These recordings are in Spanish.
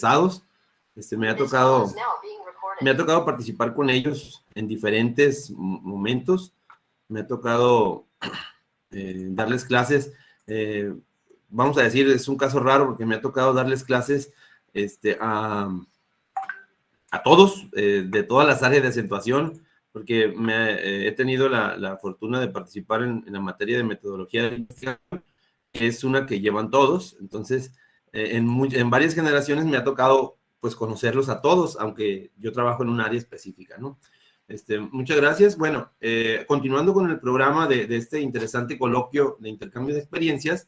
interesados. Me ha tocado participar con ellos en diferentes momentos. Me ha tocado darles clases. Vamos a decir, es un caso raro porque me ha tocado darles clases a todos, de todas las áreas de acentuación, porque he tenido la fortuna de participar en la materia de metodología de investigación, que es una que llevan todos. Entonces, en varias generaciones me ha tocado pues conocerlos a todos, aunque yo trabajo en un área específica, ¿no? Muchas gracias. Bueno, continuando con el programa de este interesante coloquio de intercambio de experiencias,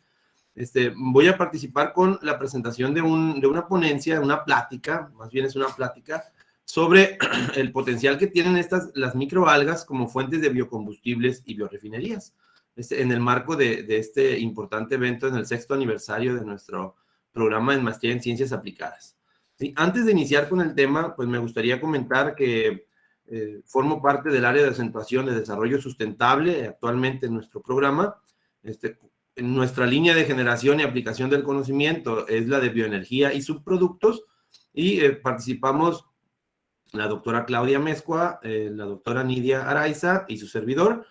voy a participar con la presentación de una ponencia, una plática, más bien es una plática, sobre el potencial que tienen las microalgas como fuentes de biocombustibles y biorefinerías, en el marco de este importante evento en el 6º aniversario de nuestro programa de Maestría en Ciencias Aplicadas. ¿Sí? Antes de iniciar con el tema, pues me gustaría comentar que formo parte del área de acentuación de desarrollo sustentable actualmente en nuestro programa. En nuestra línea de generación y aplicación del conocimiento es la de bioenergía y subproductos, y participamos la doctora Claudia Mezcua, la doctora Nidia Araiza y su servidor,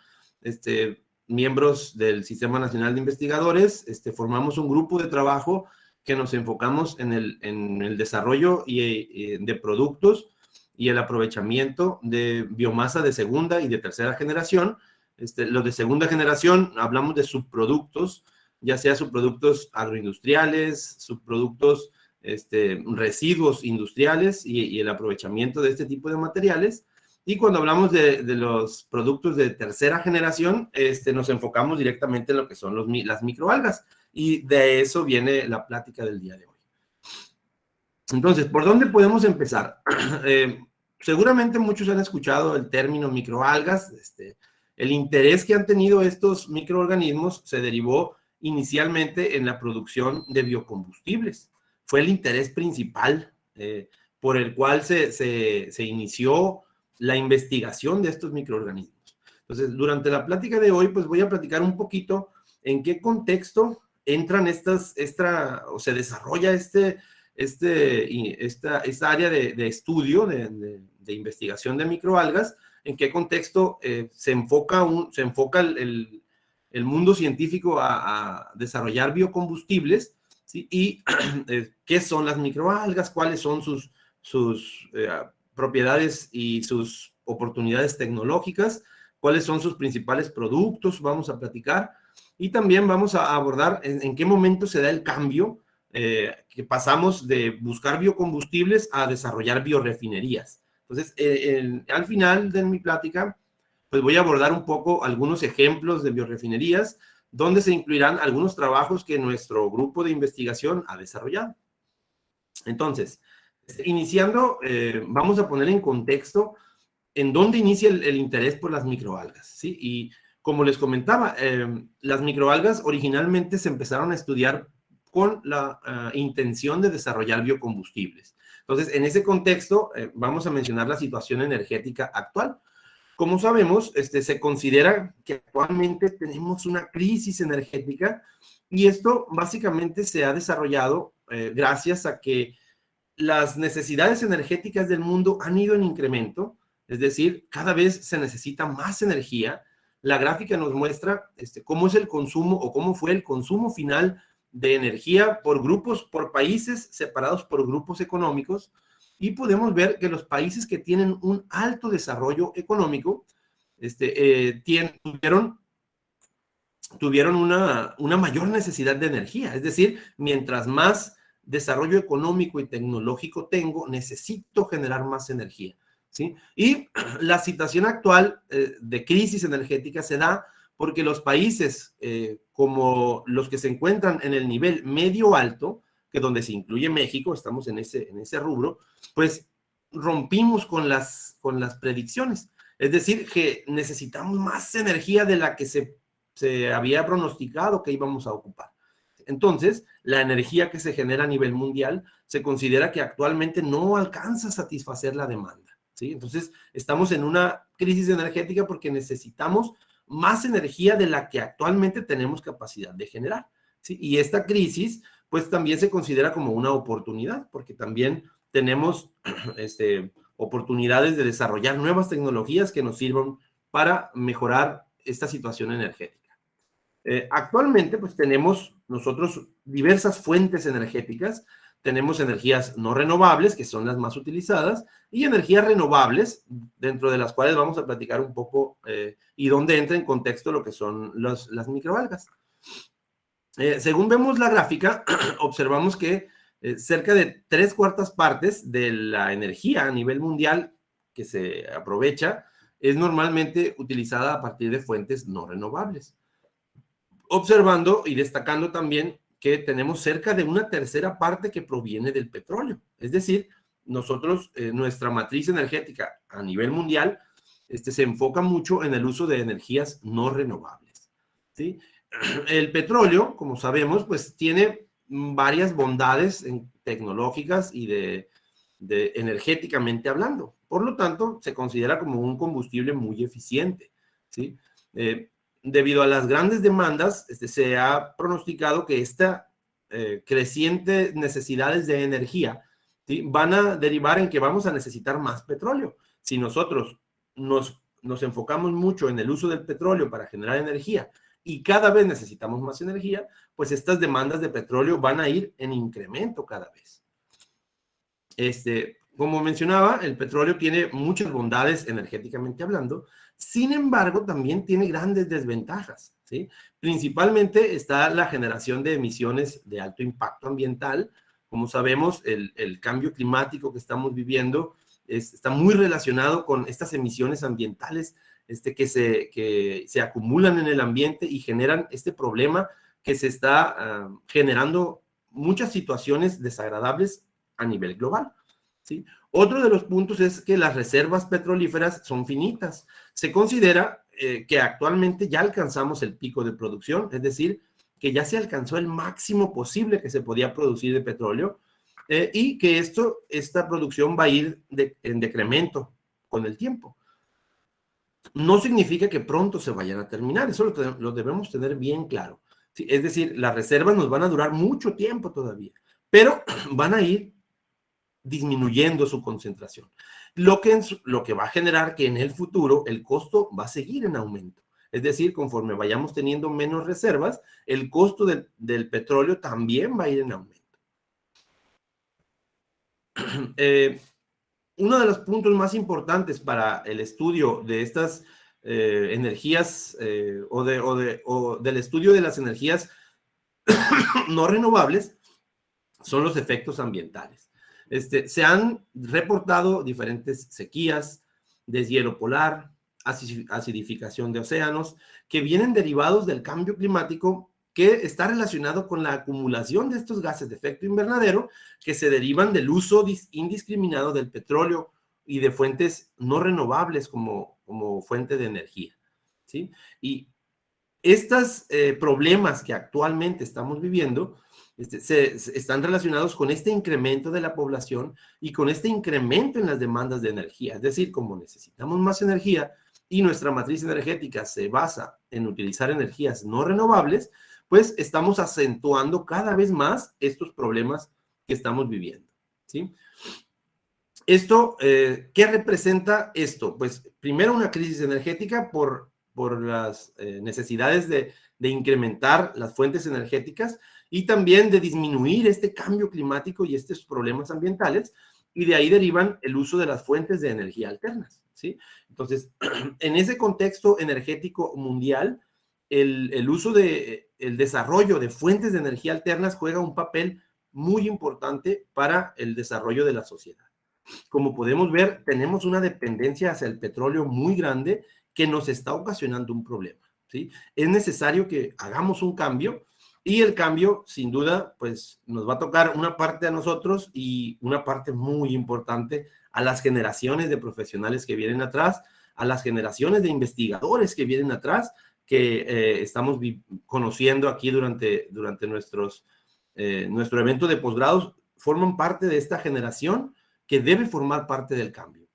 miembros del Sistema Nacional de Investigadores. Formamos un grupo de trabajo que nos enfocamos en el desarrollo de productos y el aprovechamiento de biomasa de segunda y de tercera generación. Los de segunda generación hablamos de subproductos, ya sea subproductos agroindustriales, subproductos, residuos industriales y el aprovechamiento de este tipo de materiales. Y cuando hablamos de los productos de tercera generación, nos enfocamos directamente en lo que son las microalgas, y de eso viene la plática del día de hoy. Entonces, ¿por dónde podemos empezar? Seguramente muchos han escuchado el término microalgas. El interés que han tenido estos microorganismos se derivó inicialmente en la producción de biocombustibles. Fue el interés principal por el cual se inició la investigación de estos microorganismos. Entonces, durante la plática de hoy, pues voy a platicar un poquito en qué contexto entran o se desarrolla esta área de estudio, de investigación de microalgas, en qué contexto se enfoca el mundo científico a desarrollar biocombustibles, ¿sí? Y qué son las microalgas, cuáles son sus propiedades y sus oportunidades tecnológicas, cuáles son sus principales productos, vamos a platicar, y también vamos a abordar en qué momento se da el cambio, que pasamos de buscar biocombustibles a desarrollar biorefinerías. Entonces, al final de mi plática, pues voy a abordar un poco algunos ejemplos de biorefinerías, donde se incluirán algunos trabajos que nuestro grupo de investigación ha desarrollado. Entonces, iniciando, vamos a poner en contexto en dónde inicia el interés por las microalgas, ¿sí? Y como les comentaba, las microalgas originalmente se empezaron a estudiar con la intención de desarrollar biocombustibles. Entonces, en ese contexto, vamos a mencionar la situación energética actual. Como sabemos, se considera que actualmente tenemos una crisis energética, y esto básicamente se ha desarrollado gracias a que las necesidades energéticas del mundo han ido en incremento, es decir, cada vez se necesita más energía. La gráfica nos muestra cómo es el consumo o cómo fue el consumo final de energía por grupos, por países separados por grupos económicos, y podemos ver que los países que tienen un alto desarrollo económico tuvieron una mayor necesidad de energía. Es decir, mientras más desarrollo económico y tecnológico tengo, necesito generar más energía, ¿sí? Y la situación actual de crisis energética se da porque los países como los que se encuentran en el nivel medio alto, que donde se incluye México, estamos en ese rubro, pues rompimos con las predicciones. Es decir, que necesitamos más energía de la que se había pronosticado que íbamos a ocupar. Entonces, la energía que se genera a nivel mundial se considera que actualmente no alcanza a satisfacer la demanda, ¿sí? Entonces, estamos en una crisis energética porque necesitamos más energía de la que actualmente tenemos capacidad de generar, ¿sí? Y esta crisis pues también se considera como una oportunidad, porque también tenemos oportunidades de desarrollar nuevas tecnologías que nos sirvan para mejorar esta situación energética. Actualmente, pues tenemos nosotros diversas fuentes energéticas. Tenemos energías no renovables, que son las más utilizadas, y energías renovables, dentro de las cuales vamos a platicar un poco y dónde entra en contexto lo que son las microalgas. Según vemos la gráfica, observamos que cerca de 3/4 partes de la energía a nivel mundial que se aprovecha es normalmente utilizada a partir de fuentes no renovables. Observando y destacando también que tenemos cerca de 1/3 parte que proviene del petróleo. Es decir, nosotros, nuestra matriz energética a nivel mundial, se enfoca mucho en el uso de energías no renovables, ¿sí? El petróleo, como sabemos, pues tiene varias bondades tecnológicas y de energéticamente hablando. Por lo tanto, se considera como un combustible muy eficiente, ¿sí? Debido a las grandes demandas, se ha pronosticado que esta creciente necesidades de energía, ¿sí?, van a derivar en que vamos a necesitar más petróleo. Si nosotros nos enfocamos mucho en el uso del petróleo para generar energía y cada vez necesitamos más energía, pues estas demandas de petróleo van a ir en incremento cada vez. Como mencionaba, el petróleo tiene muchas bondades energéticamente hablando. Sin embargo, también tiene grandes desventajas, ¿sí? Principalmente está la generación de emisiones de alto impacto ambiental. Como sabemos, el cambio climático que estamos viviendo está muy relacionado con estas emisiones ambientales que se acumulan en el ambiente y generan este problema que se está generando muchas situaciones desagradables a nivel global, ¿sí? Otro de los puntos es que las reservas petrolíferas son finitas. Se considera que actualmente ya alcanzamos el pico de producción, es decir, que ya se alcanzó el máximo posible que se podía producir de petróleo y que esta producción va a ir en decremento con el tiempo. No significa que pronto se vayan a terminar, eso lo debemos tener bien claro, ¿sí? Es decir, las reservas nos van a durar mucho tiempo todavía, pero van a ir disminuyendo su concentración, lo que va a generar que en el futuro el costo va a seguir en aumento. Es decir, conforme vayamos teniendo menos reservas, el costo del petróleo también va a ir en aumento. Uno de los puntos más importantes para el estudio de estas energías o del estudio de las energías no renovables son los efectos ambientales. Se han reportado diferentes sequías, deshielo polar, acidificación de océanos, que vienen derivados del cambio climático que está relacionado con la acumulación de estos gases de efecto invernadero que se derivan del uso indiscriminado del petróleo y de fuentes no renovables como fuente de energía, ¿sí? Y estos problemas que actualmente estamos viviendo están relacionados con este incremento de la población y con este incremento en las demandas de energía. Es decir, como necesitamos más energía y nuestra matriz energética se basa en utilizar energías no renovables, pues estamos acentuando cada vez más estos problemas que estamos viviendo, ¿sí? Esto, ¿qué representa esto? Pues primero una crisis energética por las necesidades de incrementar las fuentes energéticas y también de disminuir este cambio climático y estos problemas ambientales, y de ahí derivan el uso de las fuentes de energía alternas, ¿sí? Entonces, en ese contexto energético mundial, el desarrollo de fuentes de energía alternas juega un papel muy importante para el desarrollo de la sociedad. Como podemos ver, tenemos una dependencia hacia el petróleo muy grande que nos está ocasionando un problema, ¿sí? Es necesario que hagamos un cambio y el cambio, sin duda, pues nos va a tocar una parte a nosotros y una parte muy importante a las generaciones de profesionales que vienen atrás, a las generaciones de investigadores que vienen atrás, que estamos conociendo aquí durante nuestro evento de posgrados, forman parte de esta generación que debe formar parte del cambio.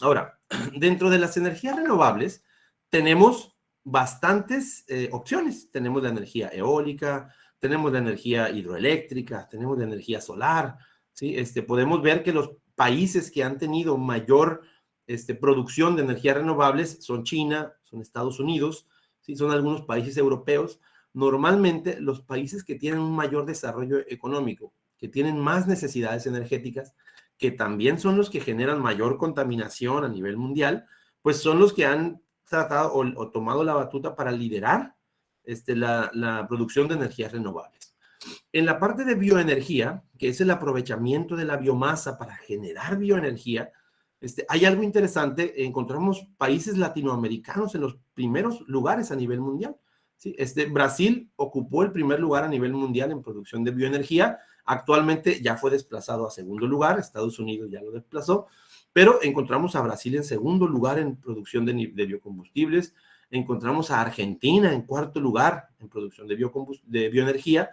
Ahora, dentro de las energías renovables tenemos bastantes opciones. Tenemos la energía eólica, tenemos la energía hidroeléctrica, tenemos la energía solar, ¿sí? Podemos ver que los países que han tenido mayor producción de energías renovables son China, son Estados Unidos, ¿sí? Son algunos países europeos. Normalmente los países que tienen un mayor desarrollo económico, que tienen más necesidades energéticas, que también son los que generan mayor contaminación a nivel mundial, pues son los que han tratado o tomado la batuta para liderar la producción de energías renovables. En la parte de bioenergía, que es el aprovechamiento de la biomasa para generar bioenergía, hay algo interesante. Encontramos países latinoamericanos en los primeros lugares a nivel mundial. ¿Sí? Brasil ocupó el primer lugar a nivel mundial en producción de bioenergía. Actualmente ya fue desplazado a segundo lugar. Estados Unidos ya lo desplazó. Pero encontramos a Brasil en segundo lugar en producción de biocombustibles. Encontramos a Argentina en cuarto lugar en producción de bioenergía.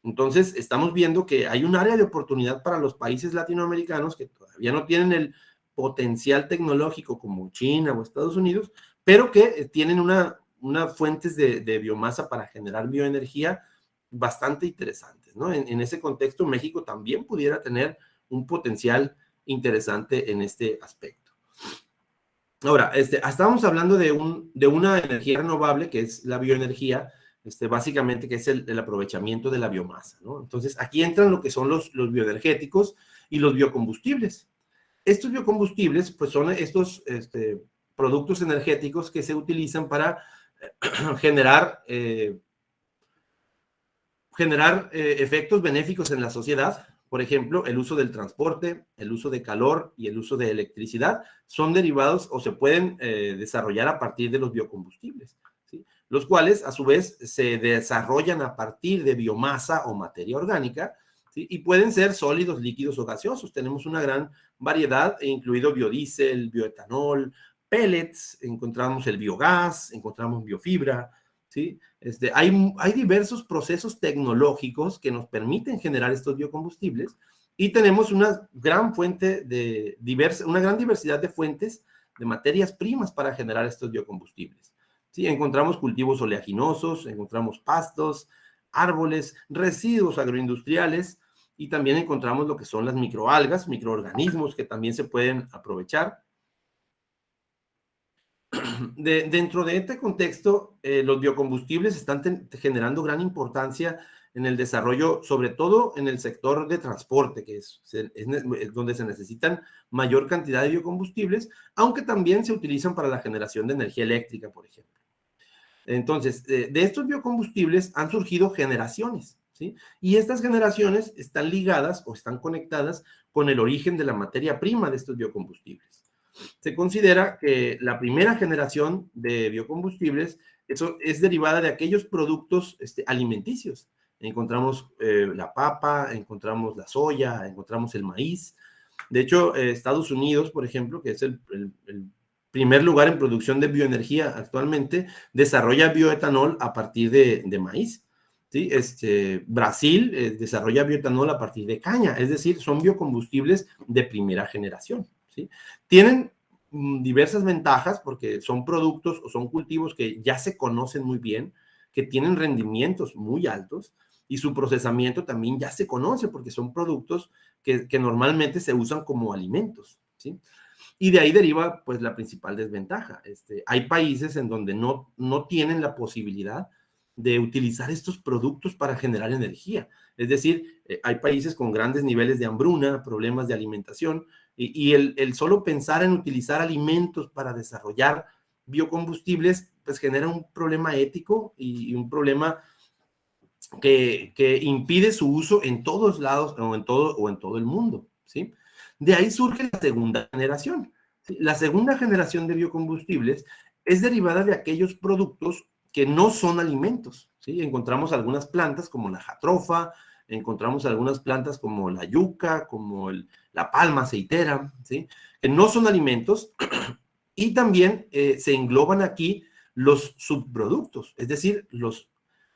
Entonces, estamos viendo que hay un área de oportunidad para los países latinoamericanos que todavía no tienen el potencial tecnológico como China o Estados Unidos, pero que tienen unas fuentes de biomasa para generar bioenergía bastante interesantes, ¿no? En ese contexto, México también pudiera tener un potencial interesante en este aspecto. Ahora, estábamos hablando de una energía renovable, que es la bioenergía, básicamente, que es el aprovechamiento de la biomasa, ¿no? Entonces, aquí entran lo que son los bioenergéticos y los biocombustibles. Estos biocombustibles, pues son estos productos energéticos que se utilizan para generar efectos benéficos en la sociedad. Por ejemplo, el uso del transporte, el uso de calor y el uso de electricidad son derivados o se pueden desarrollar a partir de los biocombustibles, ¿sí? Los cuales, a su vez, se desarrollan a partir de biomasa o materia orgánica, ¿sí? Y pueden ser sólidos, líquidos o gaseosos. Tenemos una gran variedad, incluido biodiesel, bioetanol, pellets, encontramos el biogás, encontramos biofibra, ¿sí? Hay diversos procesos tecnológicos que nos permiten generar estos biocombustibles y tenemos una gran una gran diversidad de fuentes de materias primas para generar estos biocombustibles, ¿sí? Encontramos cultivos oleaginosos, encontramos pastos, árboles, residuos agroindustriales y también encontramos lo que son las microalgas, microorganismos que también se pueden aprovechar. Dentro de este contexto, los biocombustibles están generando gran importancia en el desarrollo, sobre todo en el sector de transporte, que es donde se necesitan mayor cantidad de biocombustibles, aunque también se utilizan para la generación de energía eléctrica, por ejemplo. Entonces, de estos biocombustibles han surgido generaciones, ¿sí? Y estas generaciones están ligadas o están conectadas con el origen de la materia prima de estos biocombustibles. Se considera que la primera generación de biocombustibles es derivada de aquellos productos alimenticios. Encontramos la papa, encontramos la soya, encontramos el maíz. De hecho, Estados Unidos, por ejemplo, que es el primer lugar en producción de bioenergía actualmente, desarrolla bioetanol a partir de maíz, ¿sí? Brasil desarrolla bioetanol a partir de caña, es decir, son biocombustibles de primera generación, ¿sí? Tienen diversas ventajas porque son productos o son cultivos que ya se conocen muy bien, que tienen rendimientos muy altos y su procesamiento también ya se conoce porque son productos que normalmente se usan como alimentos, ¿sí? Y de ahí deriva, pues, la principal desventaja. Hay países en donde no tienen la posibilidad de utilizar estos productos para generar energía. Es decir, hay países con grandes niveles de hambruna, problemas de alimentación, y el solo pensar en utilizar alimentos para desarrollar biocombustibles, pues genera un problema ético y un problema que impide su uso en todos lados o en todo el mundo, ¿sí? De ahí surge la segunda generación, ¿sí? La segunda generación de biocombustibles es derivada de aquellos productos que no son alimentos, ¿sí? Encontramos algunas plantas como la jatrofa, encontramos algunas plantas como la yuca, como la palma aceitera, ¿sí? Que no son alimentos y también se engloban aquí los subproductos, es decir,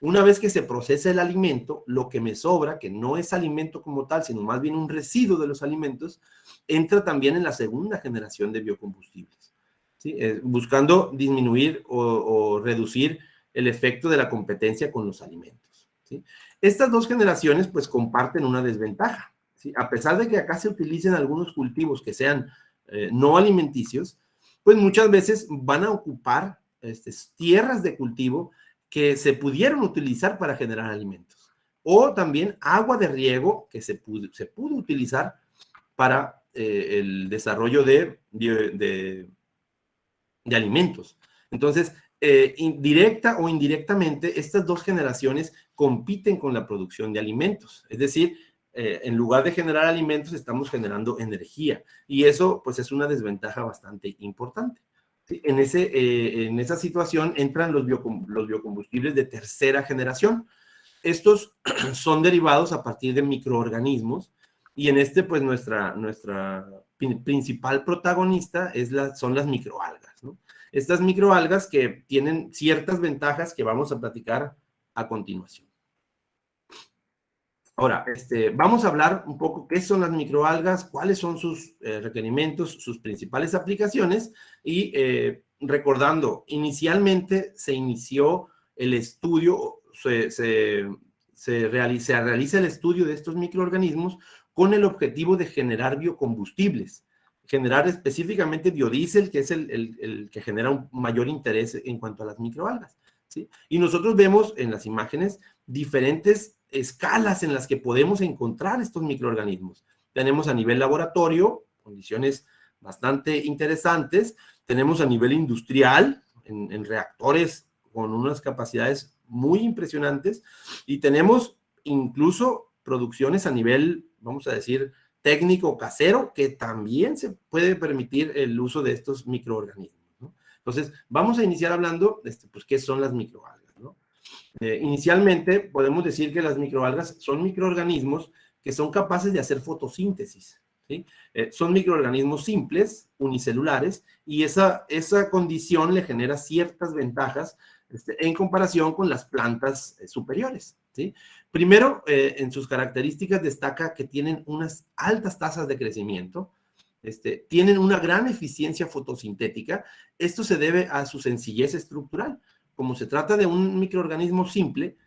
una vez que se procesa el alimento, lo que me sobra, que no es alimento como tal, sino más bien un residuo de los alimentos, entra también en la segunda generación de biocombustibles, ¿sí? Buscando disminuir o reducir el efecto de la competencia con los alimentos. ¿sí? Estas dos generaciones pues comparten una desventaja, ¿sí? A pesar de que acá se utilicen algunos cultivos que sean no alimenticios, pues muchas veces van a ocupar tierras de cultivo que se pudieron utilizar para generar alimentos, o también agua de riego que se pudo utilizar para el desarrollo de alimentos. Entonces, directa o indirectamente, estas dos generaciones compiten con la producción de alimentos. Es decir, en lugar de generar alimentos, estamos generando energía. Y eso, pues, es una desventaja bastante importante. ¿Sí? En esa situación entran los biocombustibles de tercera generación. Estos son derivados a partir de microorganismos y en pues nuestra principal protagonista son las microalgas, ¿no? Estas microalgas que tienen ciertas ventajas que vamos a platicar a continuación. Ahora, vamos a hablar un poco qué son las microalgas, cuáles son sus requerimientos, sus principales aplicaciones y recordando, inicialmente se inició el estudio, se realiza el estudio de estos microorganismos con el objetivo de generar biocombustibles, generar específicamente biodiesel, que es el que genera un mayor interés en cuanto a las microalgas, ¿sí? Y nosotros vemos en las imágenes diferentes escalas en las que podemos encontrar estos microorganismos. Tenemos a nivel laboratorio, condiciones bastante interesantes, tenemos a nivel industrial, en reactores con unas capacidades muy impresionantes, y tenemos incluso producciones a nivel, vamos a decir, técnico casero, que también se puede permitir el uso de estos microorganismos, ¿no? Entonces, vamos a iniciar hablando, pues, ¿qué son las microalgas, ¿no? Inicialmente, podemos decir que las microalgas son microorganismos que son capaces de hacer fotosíntesis, ¿sí? Son microorganismos simples, unicelulares, y esa condición le genera ciertas ventajas en comparación con las plantas superiores, ¿sí? Primero, en sus características destaca que tienen unas altas tasas de crecimiento, tienen una gran eficiencia fotosintética. Esto se debe a su sencillez estructural. Como se trata de un microorganismo simple,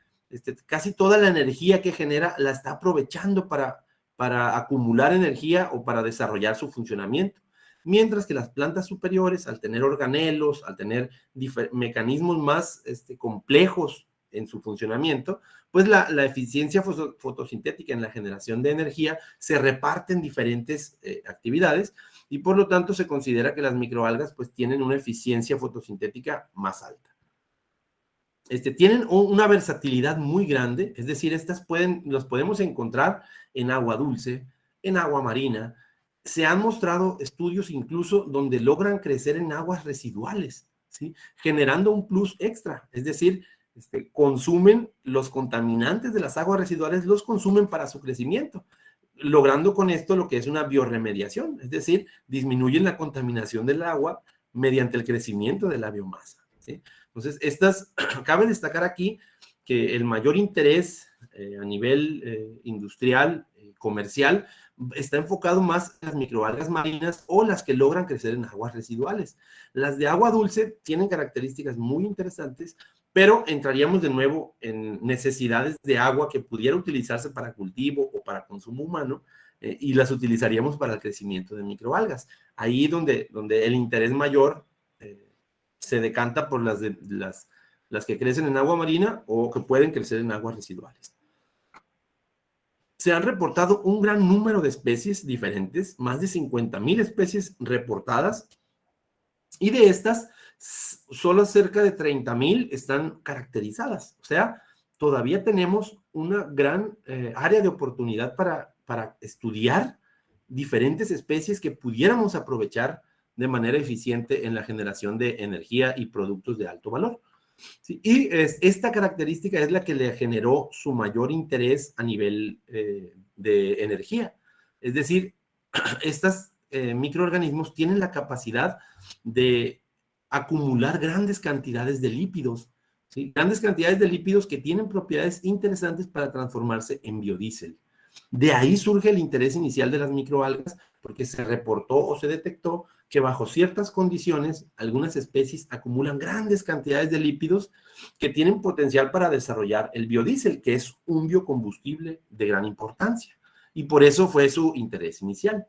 casi toda la energía que genera la está aprovechando para acumular energía o para desarrollar su funcionamiento. Mientras que las plantas superiores, al tener organelos, al tener mecanismos más complejos en su funcionamiento, pues la eficiencia fotosintética en la generación de energía se reparte en diferentes actividades y por lo tanto se considera que las microalgas pues tienen una eficiencia fotosintética más alta. Tienen una versatilidad muy grande, es decir, los podemos encontrar en agua dulce, en agua marina. Se han mostrado estudios incluso donde logran crecer en aguas residuales, ¿sí? Generando un plus extra, es decir, consumen los contaminantes de las aguas residuales, los consumen para su crecimiento, logrando con esto lo que es una bioremediación, es decir, disminuyen la contaminación del agua mediante el crecimiento de la biomasa, ¿sí? Entonces, cabe destacar aquí que el mayor interés a nivel industrial, comercial, está enfocado más en las microalgas marinas o las que logran crecer en aguas residuales. Las de agua dulce tienen características muy interesantes, pero entraríamos de nuevo en necesidades de agua que pudiera utilizarse para cultivo o para consumo humano, y las utilizaríamos para el crecimiento de microalgas. Ahí donde el interés mayor se decanta por las que crecen en agua marina o que pueden crecer en aguas residuales. Se han reportado un gran número de especies diferentes, más de 50,000 especies reportadas, y de estas, solo cerca de 30,000 están caracterizadas. O sea, todavía tenemos una gran área de oportunidad para estudiar diferentes especies que pudiéramos aprovechar de manera eficiente en la generación de energía y productos de alto valor. ¿Sí? Y esta característica es la que le generó su mayor interés a nivel de energía. Es decir, estos microorganismos tienen la capacidad de acumular grandes cantidades de lípidos, ¿sí? Grandes cantidades de lípidos que tienen propiedades interesantes para transformarse en biodiesel. De ahí surge el interés inicial de las microalgas, porque se reportó o se detectó que bajo ciertas condiciones, algunas especies acumulan grandes cantidades de lípidos que tienen potencial para desarrollar el biodiesel, que es un biocombustible de gran importancia. Y por eso fue su interés inicial.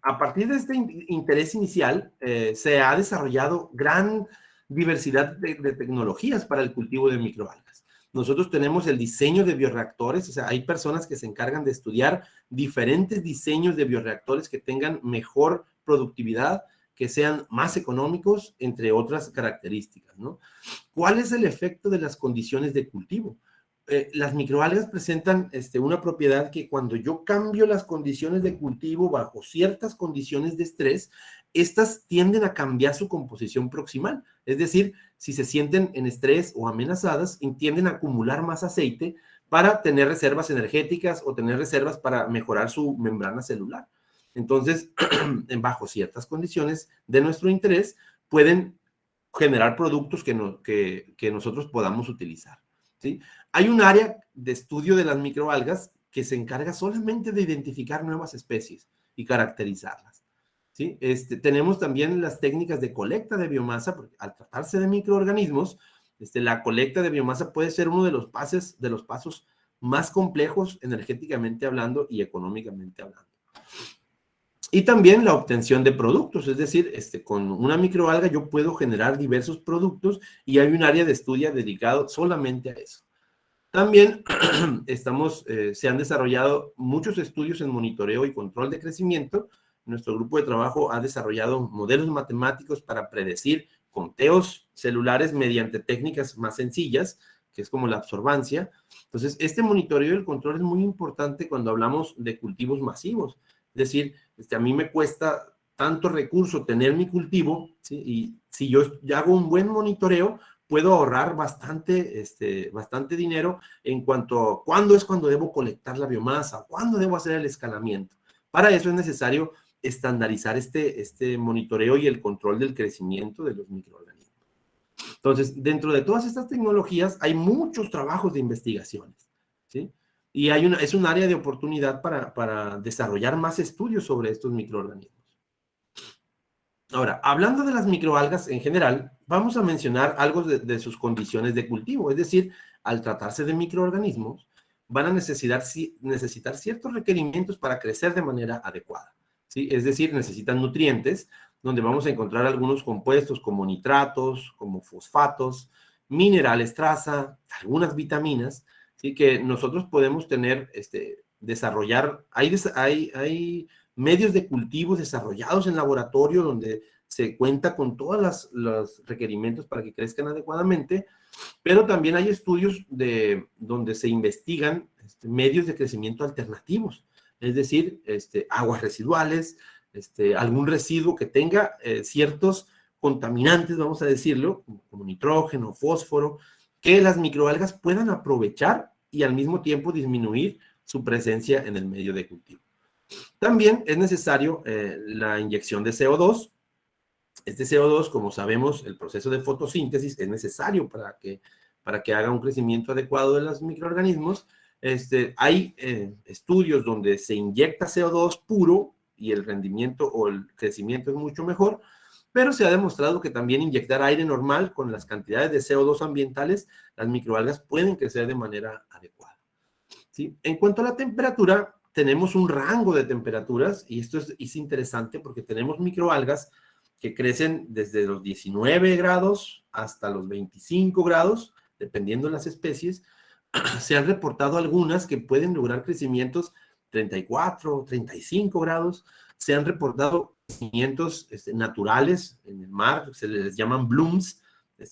A partir de este interés inicial, se ha desarrollado gran diversidad de tecnologías para el cultivo de microalgas. Nosotros tenemos el diseño de bioreactores, o sea, hay personas que se encargan de estudiar diferentes diseños de bioreactores que tengan mejor productividad, que sean más económicos, entre otras características, ¿no? ¿Cuál es el efecto de las condiciones de cultivo? Las microalgas presentan una propiedad que cuando yo cambio las condiciones de cultivo bajo ciertas condiciones de estrés, estas tienden a cambiar su composición proximal. Es decir, si se sienten en estrés o amenazadas, tienden a acumular más aceite para tener reservas energéticas o tener reservas para mejorar su membrana celular. Entonces, bajo ciertas condiciones de nuestro interés, pueden generar productos que nosotros podamos utilizar, ¿sí? Hay un área de estudio de las microalgas que se encarga solamente de identificar nuevas especies y caracterizarlas, ¿sí? Tenemos también las técnicas de colecta de biomasa, porque al tratarse de microorganismos, la colecta de biomasa puede ser uno de los pasos más complejos energéticamente hablando y económicamente hablando. Y también la obtención de productos, es decir, con una microalga yo puedo generar diversos productos y hay un área de estudio dedicado solamente a eso. También se han desarrollado muchos estudios en monitoreo y control de crecimiento. Nuestro grupo de trabajo ha desarrollado modelos matemáticos para predecir conteos celulares mediante técnicas más sencillas, que es como la absorbancia. Entonces, este monitoreo y el control es muy importante cuando hablamos de cultivos masivos. Es decir, a mí me cuesta tanto recurso tener mi cultivo, ¿sí? Y si yo hago un buen monitoreo, puedo ahorrar bastante dinero en cuanto a cuándo debo colectar la biomasa, cuándo debo hacer el escalamiento. Para eso es necesario estandarizar este monitoreo y el control del crecimiento de los microorganismos. Entonces, dentro de todas estas tecnologías hay muchos trabajos de investigaciones, ¿sí? Y es un área de oportunidad para desarrollar más estudios sobre estos microorganismos. Ahora, hablando de las microalgas en general, vamos a mencionar algo de sus condiciones de cultivo. Es decir, al tratarse de microorganismos, van a necesitar ciertos requerimientos para crecer de manera adecuada, ¿sí? Es decir, necesitan nutrientes, donde vamos a encontrar algunos compuestos como nitratos, como fosfatos, minerales traza, algunas vitaminas, ¿sí? Que nosotros podemos tener, desarrollar. Hay medios de cultivo desarrollados en laboratorio donde se cuenta con todos los requerimientos para que crezcan adecuadamente, pero también hay estudios donde se investigan medios de crecimiento alternativos, es decir, aguas residuales, algún residuo que tenga ciertos contaminantes, vamos a decirlo, como nitrógeno, fósforo, que las microalgas puedan aprovechar y al mismo tiempo disminuir su presencia en el medio de cultivo. También es necesario la inyección de CO2. Este CO2, como sabemos, el proceso de fotosíntesis es necesario para que haga un crecimiento adecuado de los microorganismos. Hay estudios donde se inyecta CO2 puro y el rendimiento o el crecimiento es mucho mejor, pero se ha demostrado que también inyectar aire normal con las cantidades de CO2 ambientales, las microalgas pueden crecer de manera adecuada, ¿sí? En cuanto a la temperatura, tenemos un rango de temperaturas y esto es interesante porque tenemos microalgas que crecen desde los 19 grados hasta los 25 grados, dependiendo de las especies. Se han reportado algunas que pueden lograr crecimientos 34, 35 grados. Se han reportado crecimientos naturales en el mar, se les llaman blooms,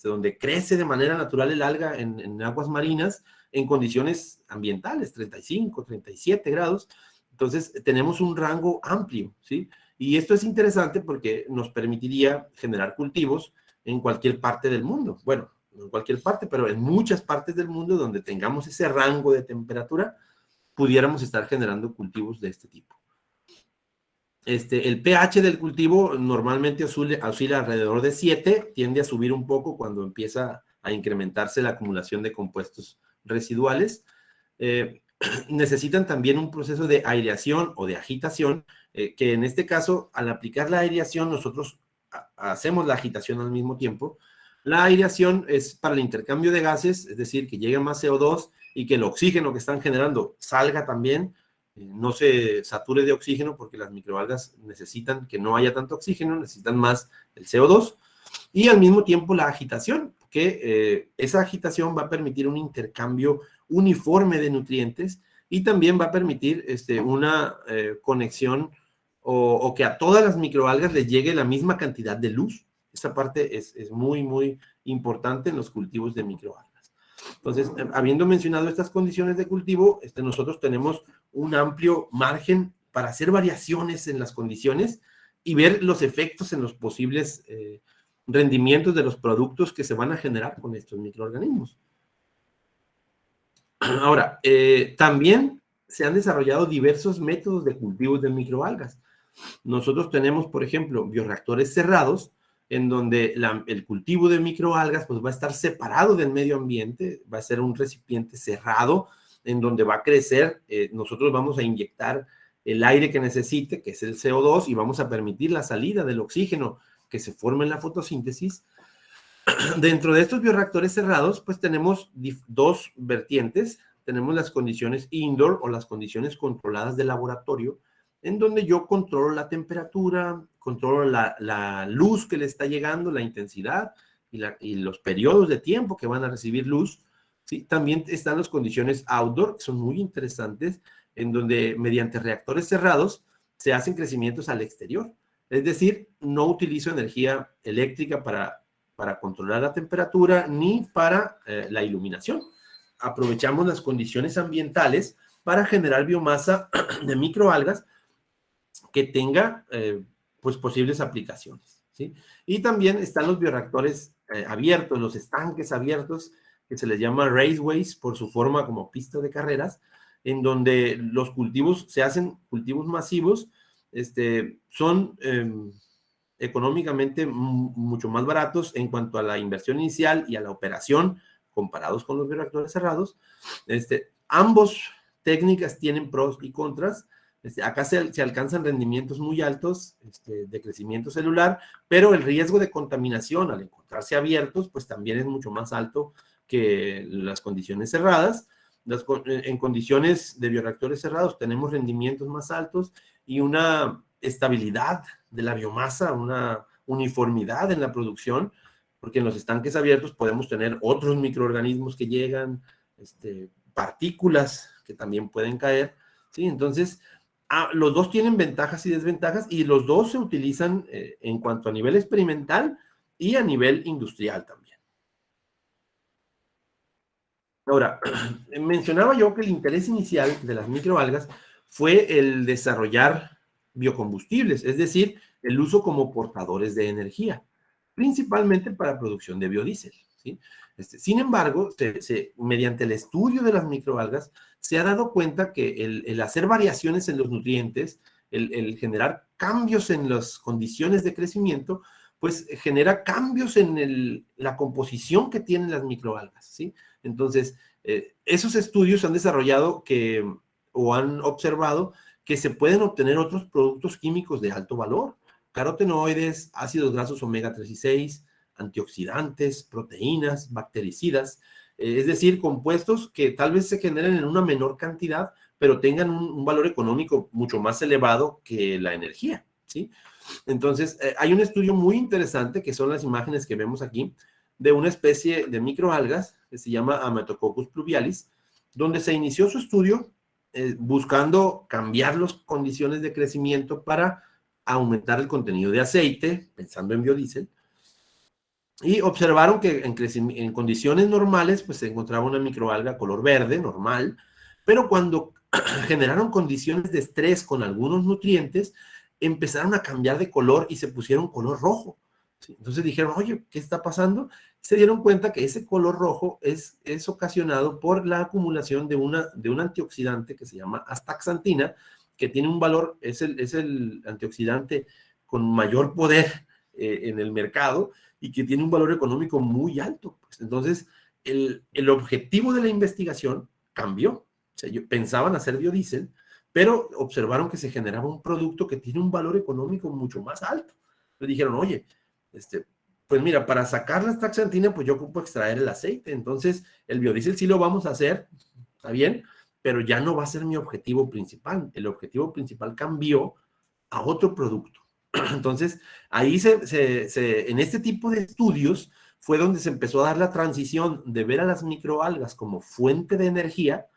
donde crece de manera natural el alga en aguas marinas en condiciones ambientales, 35, 37 grados. Entonces, tenemos un rango amplio, ¿sí? Y esto es interesante porque nos permitiría generar cultivos en cualquier parte del mundo. Bueno, no en cualquier parte, pero en muchas partes del mundo donde tengamos ese rango de temperatura, pudiéramos estar generando cultivos de este tipo. El pH del cultivo normalmente oscila alrededor de 7, tiende a subir un poco cuando empieza a incrementarse la acumulación de compuestos residuales. necesitan también un proceso de aireación o de agitación, que en este caso, al aplicar la aireación, nosotros hacemos la agitación al mismo tiempo. La aireación es para el intercambio de gases, es decir, que llegue más CO2 y que el oxígeno que están generando salga también, no se sature de oxígeno, porque las microalgas necesitan que no haya tanto oxígeno, necesitan más el CO2, y al mismo tiempo la agitación, que esa agitación va a permitir un intercambio uniforme de nutrientes y también va a permitir una conexión o que a todas las microalgas les llegue la misma cantidad de luz. Esa parte es muy, muy importante en los cultivos de microalgas. Entonces, habiendo mencionado estas condiciones de cultivo, nosotros tenemos un amplio margen para hacer variaciones en las condiciones y ver los efectos en los posibles rendimientos de los productos que se van a generar con estos microorganismos. Ahora, también se han desarrollado diversos métodos de cultivos de microalgas. Nosotros tenemos, por ejemplo, bioreactores cerrados, en donde el cultivo de microalgas pues, va a estar separado del medio ambiente, va a ser un recipiente cerrado, en donde va a crecer, nosotros vamos a inyectar el aire que necesite, que es el CO2, y vamos a permitir la salida del oxígeno que se forma en la fotosíntesis. Dentro de estos bioreactores cerrados, pues tenemos dos vertientes. Tenemos las condiciones indoor o las condiciones controladas de laboratorio, en donde yo controlo la temperatura, controlo la luz que le está llegando, la intensidad y los periodos de tiempo que van a recibir luz. ¿Sí? También están las condiciones outdoor, que son muy interesantes, en donde mediante reactores cerrados se hacen crecimientos al exterior. Es decir, no utilizo energía eléctrica para controlar la temperatura ni para la iluminación. Aprovechamos las condiciones ambientales para generar biomasa de microalgas que tenga pues posibles aplicaciones, ¿sí? Y también están los bioreactores abiertos, los estanques abiertos, que se les llama raceways por su forma como pista de carreras, en donde los cultivos se hacen cultivos masivos, son económicamente mucho más baratos en cuanto a la inversión inicial y a la operación comparados con los bioreactores cerrados. Ambos técnicas tienen pros y contras. Acá se alcanzan rendimientos muy altos de crecimiento celular, pero el riesgo de contaminación al encontrarse abiertos, pues también es mucho más alto que las condiciones cerradas. En condiciones de bioreactores cerrados tenemos rendimientos más altos y una estabilidad de la biomasa, una uniformidad en la producción, porque en los estanques abiertos podemos tener otros microorganismos que llegan, partículas que también pueden caer, ¿sí? Entonces, los dos tienen ventajas y desventajas y los dos se utilizan en cuanto a nivel experimental y a nivel industrial también. Ahora, mencionaba yo que el interés inicial de las microalgas fue el desarrollar biocombustibles, es decir, el uso como portadores de energía, principalmente para producción de biodiesel, ¿sí? Sin embargo, mediante el estudio de las microalgas, se ha dado cuenta que el hacer variaciones en los nutrientes, el generar cambios en las condiciones de crecimiento, pues genera cambios en la composición que tienen las microalgas, ¿sí? Entonces, esos estudios han desarrollado o han observado que se pueden obtener otros productos químicos de alto valor, carotenoides, ácidos grasos omega 3 y 6, antioxidantes, proteínas, bactericidas, es decir, compuestos que tal vez se generen en una menor cantidad, pero tengan un valor económico mucho más elevado que la energía, ¿sí? Entonces, hay un estudio muy interesante, que son las imágenes que vemos aquí, de una especie de microalgas que se llama Ametococcus pluvialis, donde se inició su estudio buscando cambiar las condiciones de crecimiento para aumentar el contenido de aceite, pensando en biodiesel, y observaron que en condiciones normales pues se encontraba una microalga color verde, normal, pero cuando generaron condiciones de estrés con algunos nutrientes, empezaron a cambiar de color y se pusieron color rojo. ¿Sí? Entonces dijeron, oye, ¿qué está pasando? Se dieron cuenta que ese color rojo es ocasionado por la acumulación de un antioxidante que se llama astaxantina, que tiene un valor, es el antioxidante con mayor poder en el mercado y que tiene un valor económico muy alto. Pues, entonces, el objetivo de la investigación cambió, sea, pensaban hacer biodiesel, pero observaron que se generaba un producto que tiene un valor económico mucho más alto. Le dijeron, oye, pues mira, para sacar la astaxantina, pues yo ocupo extraer el aceite. Entonces, el biodiesel sí lo vamos a hacer, está bien, pero ya no va a ser mi objetivo principal. El objetivo principal cambió a otro producto. Entonces, ahí en este tipo de estudios fue donde se empezó a dar la transición de ver a las microalgas como fuente de energía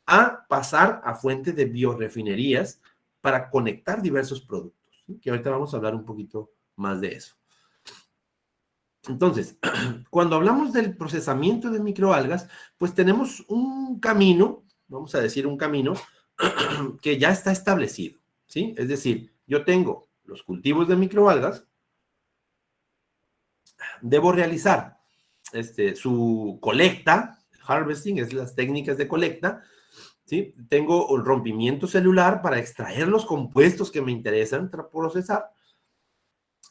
a pasar a fuente de biorefinerías para conectar diversos productos, ¿sí? Que ahorita vamos a hablar un poquito más de eso. Entonces, cuando hablamos del procesamiento de microalgas, pues tenemos un camino, vamos a decir un camino, que ya está establecido, ¿sí? Es decir, yo tengo los cultivos de microalgas, debo realizar su colecta, harvesting, es las técnicas de colecta, ¿sí? Tengo un rompimiento celular para extraer los compuestos que me interesan procesar,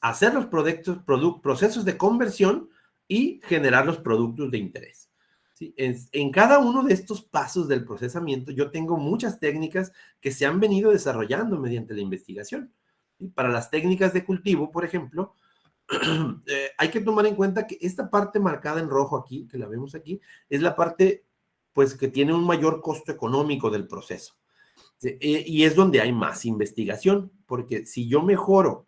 hacer los procesos de conversión y generar los productos de interés. ¿Sí? En cada uno de estos pasos del procesamiento yo tengo muchas técnicas que se han venido desarrollando mediante la investigación. ¿Sí? Para las técnicas de cultivo, por ejemplo, hay que tomar en cuenta que esta parte marcada en rojo aquí, que la vemos aquí, es la parte pues que tiene un mayor costo económico del proceso. Y es donde hay más investigación, porque si yo mejoro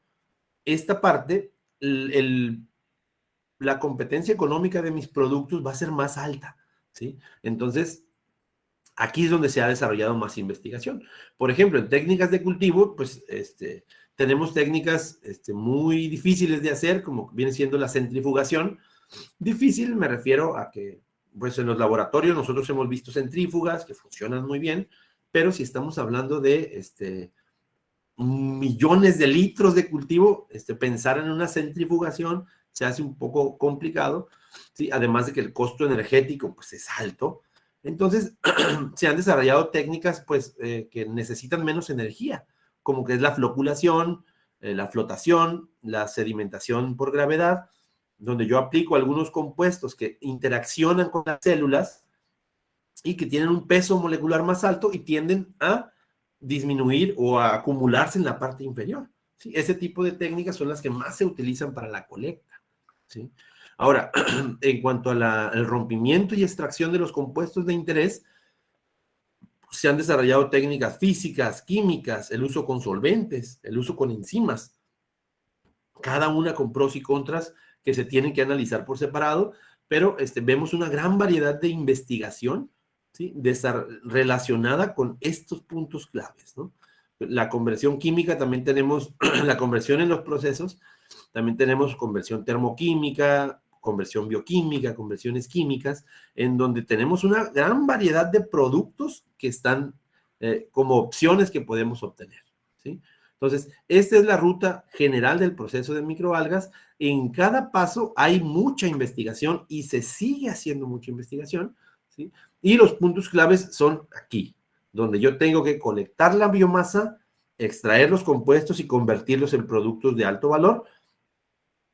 esta parte, la competencia económica de mis productos va a ser más alta, ¿sí? Entonces, aquí es donde se ha desarrollado más investigación. Por ejemplo, en técnicas de cultivo, pues, tenemos técnicas muy difíciles de hacer, como viene siendo la centrifugación. Difícil me refiero a que, pues, en los laboratorios nosotros hemos visto centrífugas que funcionan muy bien, pero si estamos hablando de millones de litros de cultivo, pensar en una centrifugación se hace un poco complicado, ¿sí? Además de que el costo energético pues es alto. Entonces, se han desarrollado técnicas pues que necesitan menos energía, como que es la floculación, la flotación, la sedimentación por gravedad, donde yo aplico algunos compuestos que interaccionan con las células y que tienen un peso molecular más alto y tienden a disminuir o a acumularse en la parte inferior. ¿Sí? Ese tipo de técnicas son las que más se utilizan para la colecta. ¿Sí? Ahora, en cuanto al rompimiento y extracción de los compuestos de interés, se han desarrollado técnicas físicas, químicas, el uso con solventes, el uso con enzimas, cada una con pros y contras que se tienen que analizar por separado, pero vemos una gran variedad de investigación, ¿sí? Relacionada con estos puntos claves, ¿no? La conversión química, también tenemos la conversión en los procesos, también tenemos conversión termoquímica, conversión bioquímica, conversiones químicas, en donde tenemos una gran variedad de productos que están como opciones que podemos obtener, ¿sí? Entonces, esta es la ruta general del proceso de microalgas. En cada paso hay mucha investigación y se sigue haciendo mucha investigación, ¿sí? Y los puntos claves son aquí, donde yo tengo que colectar la biomasa, extraer los compuestos y convertirlos en productos de alto valor.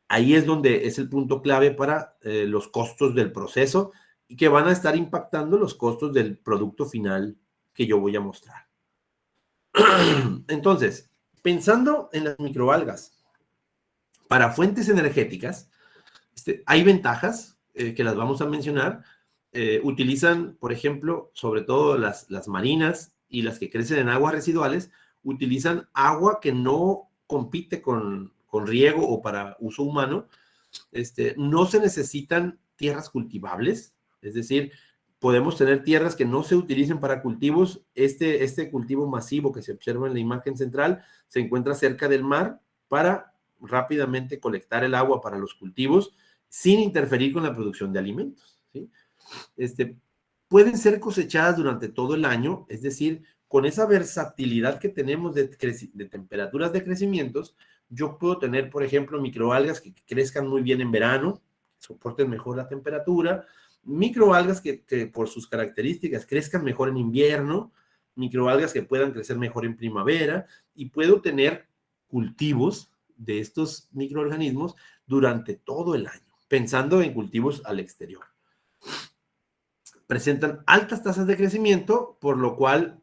Ahí es donde es el punto clave para los costos del proceso y que van a estar impactando los costos del producto final que yo voy a mostrar. Entonces, pensando en las microalgas para fuentes energéticas, hay ventajas que las vamos a mencionar. Utilizan, por ejemplo, sobre todo las marinas y las que crecen en aguas residuales, utilizan agua que no compite con riego o para uso humano. No se necesitan tierras cultivables, es decir, podemos tener tierras que no se utilicen para cultivos. Este cultivo masivo que se observa en la imagen central se encuentra cerca del mar para rápidamente colectar el agua para los cultivos sin interferir con la producción de alimentos, ¿sí? Pueden ser cosechadas durante todo el año, es decir, con esa versatilidad que tenemos de temperaturas de crecimientos, yo puedo tener, por ejemplo, microalgas que crezcan muy bien en verano, soporten mejor la temperatura, microalgas que por sus características crezcan mejor en invierno, microalgas que puedan crecer mejor en primavera, y puedo tener cultivos de estos microorganismos durante todo el año, pensando en cultivos al exterior. presentan altas tasas de crecimiento, por lo cual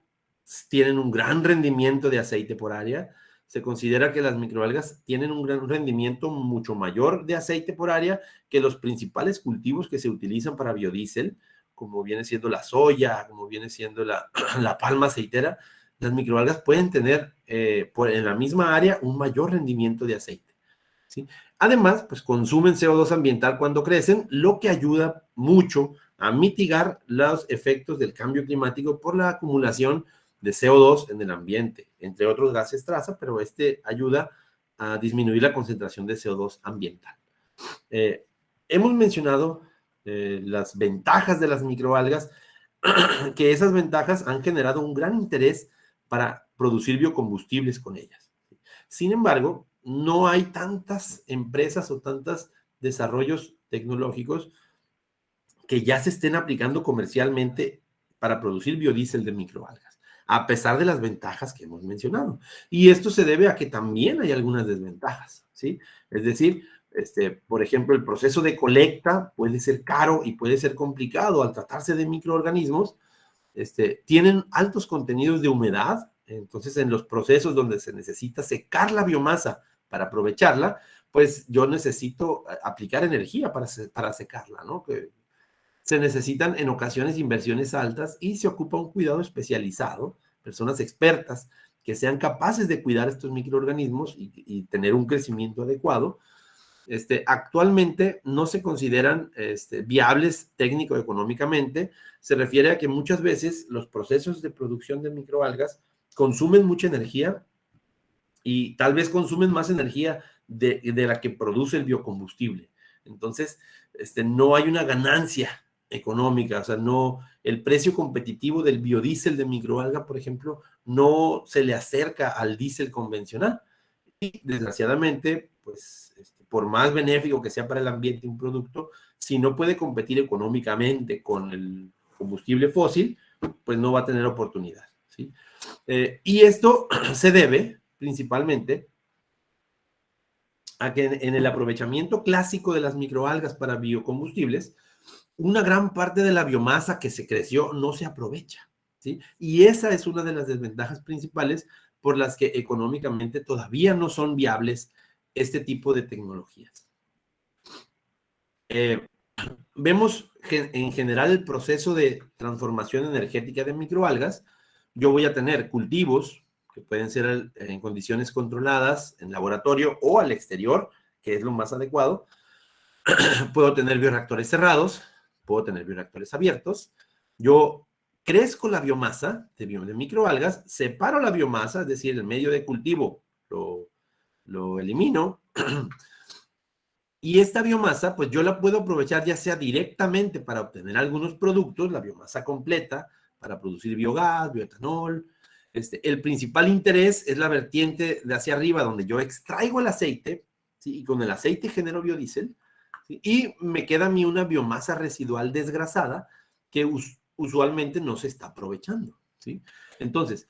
tienen un gran rendimiento de aceite por área. Se considera que las microalgas tienen un gran rendimiento mucho mayor de aceite por área que los principales cultivos que se utilizan para biodiesel, como viene siendo la soya, como viene siendo la palma aceitera. Las microalgas pueden tener en la misma área un mayor rendimiento de aceite, ¿sí? Además, pues consumen CO2 ambiental cuando crecen, lo que ayuda mucho a mitigar los efectos del cambio climático por la acumulación de CO2 en el ambiente, entre otros gases traza, pero ayuda a disminuir la concentración de CO2 ambiental. Hemos mencionado las ventajas de las microalgas, que esas ventajas han generado un gran interés para producir biocombustibles con ellas. Sin embargo, no hay tantas empresas o tantos desarrollos tecnológicos que ya se estén aplicando comercialmente para producir biodiesel de microalgas, a pesar de las ventajas que hemos mencionado. Y esto se debe a que también hay algunas desventajas, ¿sí? Es decir, por ejemplo, el proceso de colecta puede ser caro y puede ser complicado al tratarse de microorganismos. Tienen altos contenidos de humedad, entonces en los procesos donde se necesita secar la biomasa para aprovecharla, pues yo necesito aplicar energía para secarla, ¿no? Que se necesitan en ocasiones inversiones altas y se ocupa un cuidado especializado, personas expertas que sean capaces de cuidar estos microorganismos y tener un crecimiento adecuado. Actualmente no se consideran viables técnico-económicamente. Se refiere a que muchas veces los procesos de producción de microalgas consumen mucha energía y tal vez consumen más energía de la que produce el biocombustible. Entonces, no hay una ganancia económica, o sea, no, el precio competitivo del biodiesel de microalga, por ejemplo, no se le acerca al diésel convencional. Y desgraciadamente, pues, por más benéfico que sea para el ambiente un producto, si no puede competir económicamente con el combustible fósil, pues no va a tener oportunidad, ¿sí? Y esto se debe principalmente a que en el aprovechamiento clásico de las microalgas para biocombustibles, una gran parte de la biomasa que se creció no se aprovecha, ¿sí? Y esa es una de las desventajas principales por las que económicamente todavía no son viables este tipo de tecnologías. Vemos en general el proceso de transformación energética de microalgas. Yo voy a tener cultivos que pueden ser en condiciones controladas, en laboratorio o al exterior, que es lo más adecuado. Puedo tener bioreactores cerrados, puedo tener bioreactores abiertos. Yo crezco la biomasa de microalgas, separo la biomasa, es decir, el medio de cultivo lo elimino, y esta biomasa, pues yo la puedo aprovechar ya sea directamente para obtener algunos productos, la biomasa completa, para producir biogás, bioetanol. El principal interés es la vertiente de hacia arriba, donde yo extraigo el aceite, ¿sí? Y con el aceite genero biodiesel, ¿sí? Y me queda a mí una biomasa residual desgrasada que usualmente no se está aprovechando, ¿sí? Entonces,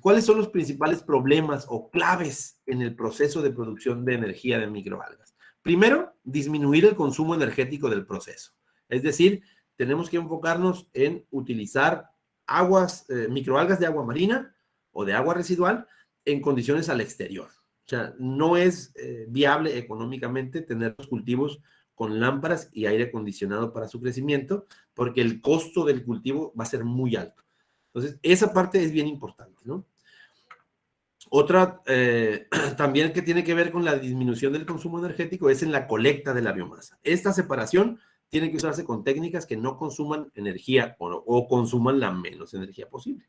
¿cuáles son los principales problemas o claves en el proceso de producción de energía de microalgas? Primero, disminuir el consumo energético del proceso. Es decir, tenemos que enfocarnos en utilizar microalgas de agua marina o de agua residual en condiciones al exterior. O sea, no es viable económicamente tener los cultivos con lámparas y aire acondicionado para su crecimiento, porque el costo del cultivo va a ser muy alto. Entonces, esa parte es bien importante, ¿no? Otra también que tiene que ver con la disminución del consumo energético es en la colecta de la biomasa. Esta separación tiene que usarse con técnicas que no consuman energía o consuman la menos energía posible.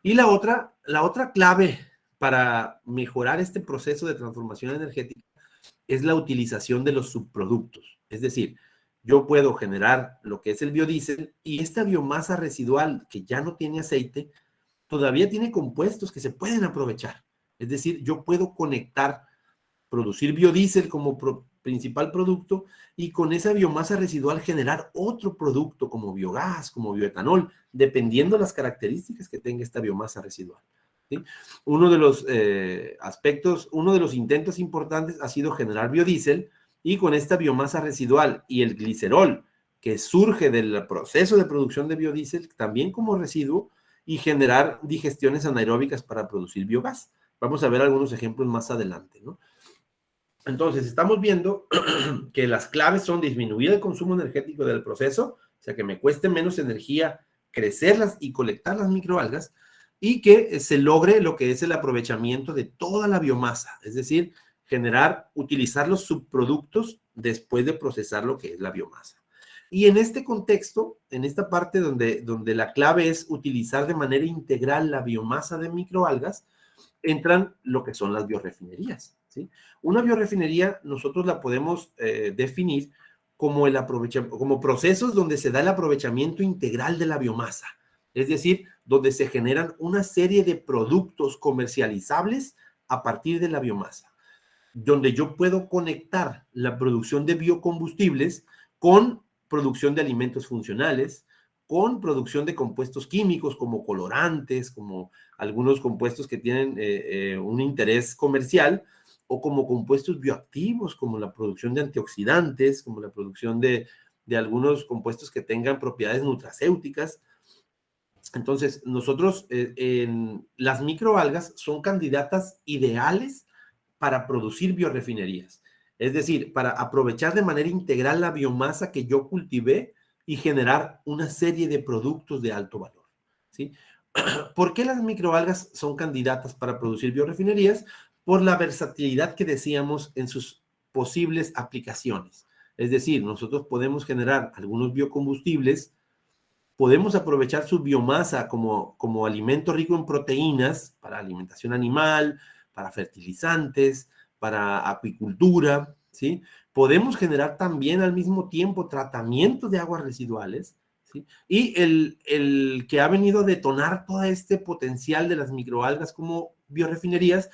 Y la otra clave para mejorar este proceso de transformación energética es la utilización de los subproductos. Es decir, yo puedo generar lo que es el biodiesel y esta biomasa residual que ya no tiene aceite, todavía tiene compuestos que se pueden aprovechar. Es decir, yo puedo producir biodiesel como principal producto y con esa biomasa residual generar otro producto como biogás, como bioetanol, dependiendo de las características que tenga esta biomasa residual, ¿sí? Uno de los uno de los intentos importantes ha sido generar biodiesel y con esta biomasa residual y el glicerol que surge del proceso de producción de biodiesel, también como residuo, y generar digestiones anaeróbicas para producir biogás. Vamos a ver algunos ejemplos más adelante, ¿no? Entonces, estamos viendo que las claves son disminuir el consumo energético del proceso, o sea, que me cueste menos energía crecerlas y colectar las microalgas, y que se logre lo que es el aprovechamiento de toda la biomasa, es decir, utilizar los subproductos después de procesar lo que es la biomasa. Y en este contexto, en esta parte donde la clave es utilizar de manera integral la biomasa de microalgas, entran lo que son las biorefinerías, ¿sí? Una biorefinería nosotros la podemos definir como, como procesos donde se da el aprovechamiento integral de la biomasa, es decir, donde se generan una serie de productos comercializables a partir de la biomasa, donde yo puedo conectar la producción de biocombustibles con producción de alimentos funcionales, con producción de compuestos químicos como colorantes, como algunos compuestos que tienen un interés comercial, o como compuestos bioactivos, como la producción de antioxidantes, como la producción de algunos compuestos que tengan propiedades nutracéuticas. Entonces, nosotros, las microalgas son candidatas ideales para producir biorefinerías. Es decir, para aprovechar de manera integral la biomasa que yo cultivé y generar una serie de productos de alto valor, ¿sí? ¿Por qué las microalgas son candidatas para producir biorefinerías? Por la versatilidad que decíamos en sus posibles aplicaciones. Es decir, nosotros podemos generar algunos biocombustibles, podemos aprovechar su biomasa como alimento rico en proteínas para alimentación animal, para fertilizantes, para acuicultura, ¿sí? Podemos generar también al mismo tiempo tratamiento de aguas residuales, ¿sí? Y el que ha venido a detonar todo este potencial de las microalgas como biorefinerías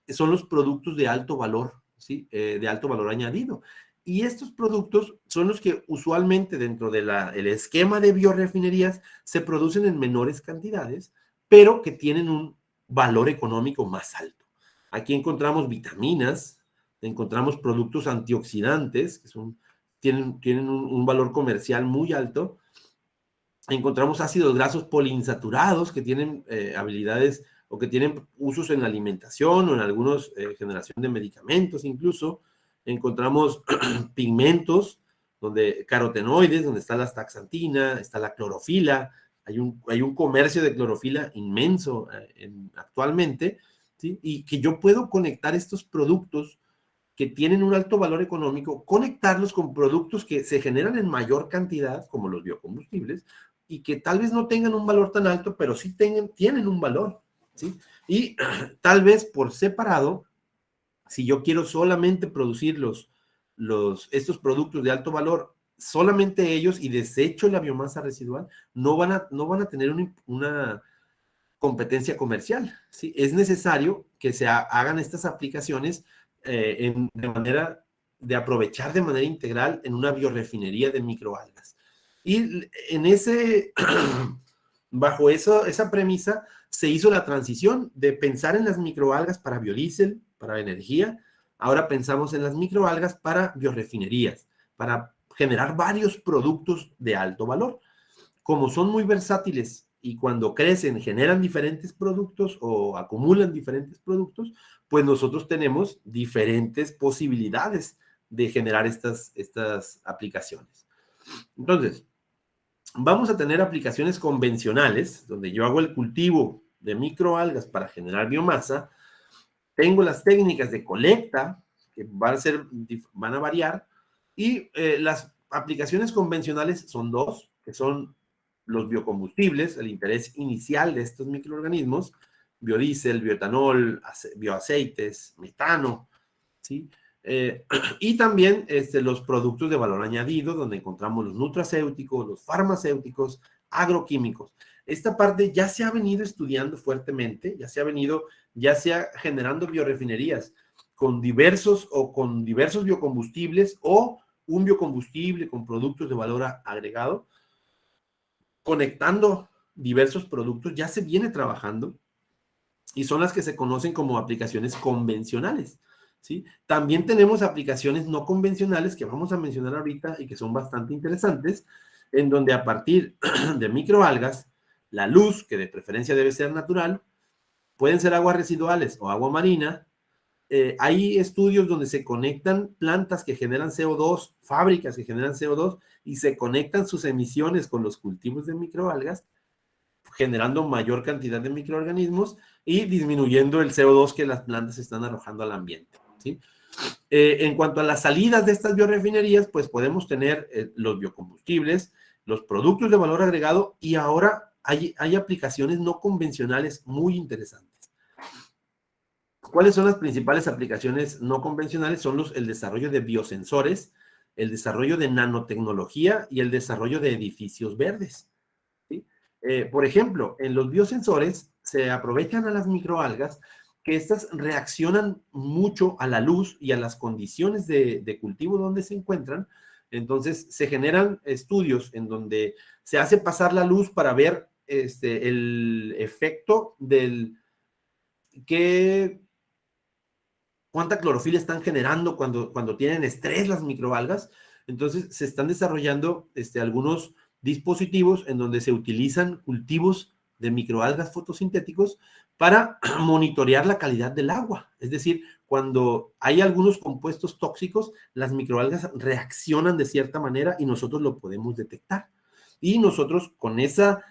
son los productos de alto valor, ¿sí? De alto valor añadido. Y estos productos son los que usualmente dentro del esquema de biorefinerías se producen en menores cantidades, pero que tienen un valor económico más alto. Aquí encontramos vitaminas, encontramos productos antioxidantes, que tienen un valor comercial muy alto. Encontramos ácidos grasos poliinsaturados que tienen habilidades o que tienen usos en la alimentación o en algunos generación de medicamentos incluso. Encontramos pigmentos, carotenoides, donde está la astaxantina, está la clorofila. Hay un comercio de clorofila inmenso actualmente, ¿sí? Y que yo puedo conectar estos productos que tienen un alto valor económico, conectarlos con productos que se generan en mayor cantidad, como los biocombustibles, y que tal vez no tengan un valor tan alto, pero sí tienen un valor, ¿sí? Y tal vez por separado, si yo quiero solamente producir estos productos de alto valor, solamente ellos, y desecho la biomasa residual, no van a tener una competencia comercial, ¿sí? Es necesario que se hagan estas aplicaciones de manera de aprovechar de manera integral en una biorefinería de microalgas. Y bajo esa premisa, se hizo la transición de pensar en las microalgas para biodiesel, para energía. Ahora pensamos en las microalgas para biorefinerías, para generar varios productos de alto valor. Como son muy versátiles y cuando crecen generan diferentes productos o acumulan diferentes productos, pues nosotros tenemos diferentes posibilidades de generar estas aplicaciones. Entonces, vamos a tener aplicaciones convencionales, donde yo hago el cultivo de microalgas para generar biomasa. Tengo las técnicas de colecta, que van a variar, y las aplicaciones convencionales son dos, que son los biocombustibles, el interés inicial de estos microorganismos, biodiesel, bioetanol, bioaceites, metano, ¿sí? Y también los productos de valor añadido, donde encontramos los nutracéuticos, los farmacéuticos, agroquímicos. Esta parte ya se ha venido estudiando fuertemente, ya sea generando biorefinerías con diversos biocombustibles o un biocombustible con productos de valor agregado, conectando diversos productos, ya se viene trabajando y son las que se conocen como aplicaciones convencionales. ¿sí? También tenemos aplicaciones no convencionales que vamos a mencionar ahorita y que son bastante interesantes, en donde a partir de microalgas, la luz, que de preferencia debe ser natural, pueden ser aguas residuales o agua marina. Hay estudios donde se conectan plantas que generan CO2, fábricas que generan CO2, y se conectan sus emisiones con los cultivos de microalgas, generando mayor cantidad de microorganismos y disminuyendo el CO2 que las plantas están arrojando al ambiente, ¿sí? En cuanto a las salidas de estas biorefinerías, pues podemos tener los biocombustibles, los productos de valor agregado, y ahora hay aplicaciones no convencionales muy interesantes. ¿Cuáles son las principales aplicaciones no convencionales? Son el desarrollo de biosensores, el desarrollo de nanotecnología y el desarrollo de edificios verdes, ¿sí? Por ejemplo, en los biosensores se aprovechan a las microalgas, que estas reaccionan mucho a la luz y a las condiciones de cultivo donde se encuentran. Entonces se generan estudios en donde se hace pasar la luz para ver el efecto del cuánta clorofila están generando cuando tienen estrés las microalgas. Entonces se están desarrollando algunos dispositivos en donde se utilizan cultivos de microalgas fotosintéticos para monitorear la calidad del agua. Es decir, cuando hay algunos compuestos tóxicos, las microalgas reaccionan de cierta manera y nosotros lo podemos detectar. Y nosotros con esa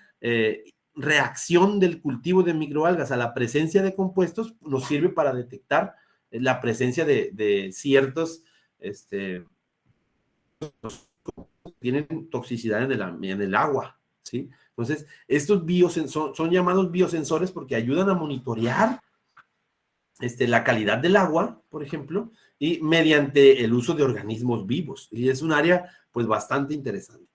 reacción del cultivo de microalgas a la presencia de compuestos nos sirve para detectar la presencia de ciertos tienen toxicidad en el agua, ¿sí? Entonces, estos son llamados biosensores porque ayudan a monitorear la calidad del agua, por ejemplo, y mediante el uso de organismos vivos. Y es un área, pues, bastante interesante.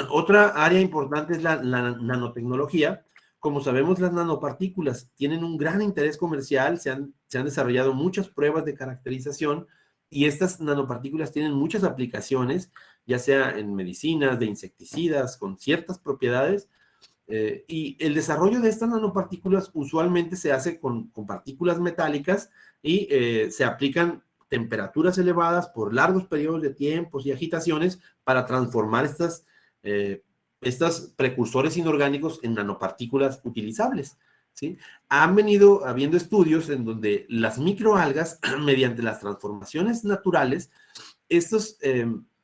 Otra área importante es la nanotecnología. Como sabemos, las nanopartículas tienen un gran interés comercial, se han desarrollado muchas pruebas de caracterización, y estas nanopartículas tienen muchas aplicaciones, ya sea en medicinas, de insecticidas, con ciertas propiedades, y el desarrollo de estas nanopartículas usualmente se hace con partículas metálicas y se aplican temperaturas elevadas por largos periodos de tiempos y agitaciones para transformar estos precursores inorgánicos en nanopartículas utilizables, ¿sí? Han venido habiendo estudios en donde las microalgas, mediante las transformaciones naturales, estos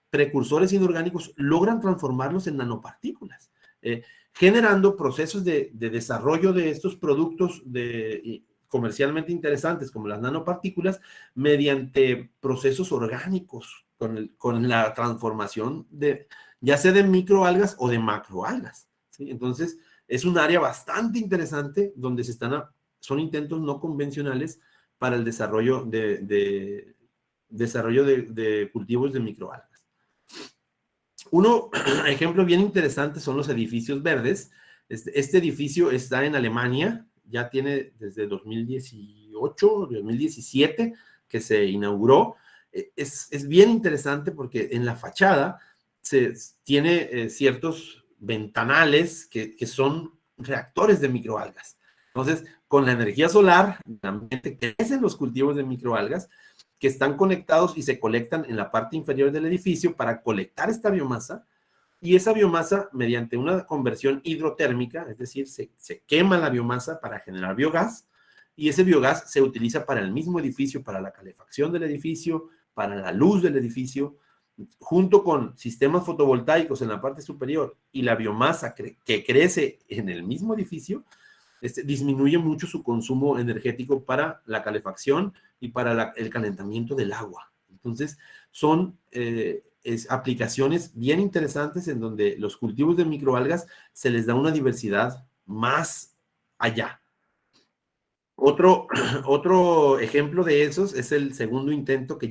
precursores inorgánicos logran transformarlos en nanopartículas, generando procesos de desarrollo de estos productos comercialmente interesantes como las nanopartículas mediante procesos orgánicos con la transformación ya sea de microalgas o de macroalgas, ¿sí? Entonces, es un área bastante interesante donde son intentos no convencionales para el desarrollo de cultivos de microalgas. Ejemplo bien interesante son los edificios verdes. Este edificio está en Alemania, ya tiene desde 2018, 2017 que se inauguró. Es bien interesante porque en la fachada tiene ciertos ventanales que son reactores de microalgas. Entonces, con la energía solar, también crecen los cultivos de microalgas que están conectados y se colectan en la parte inferior del edificio para colectar esta biomasa, y esa biomasa, mediante una conversión hidrotérmica, es decir, se quema la biomasa para generar biogás, y ese biogás se utiliza para el mismo edificio, para la calefacción del edificio, para la luz del edificio, junto con sistemas fotovoltaicos en la parte superior y la biomasa que crece en el mismo edificio, disminuye mucho su consumo energético para la calefacción y para el calentamiento del agua. Entonces, son aplicaciones bien interesantes en donde los cultivos de microalgas se les da una diversidad más allá. Otro ejemplo de esos es el segundo intento que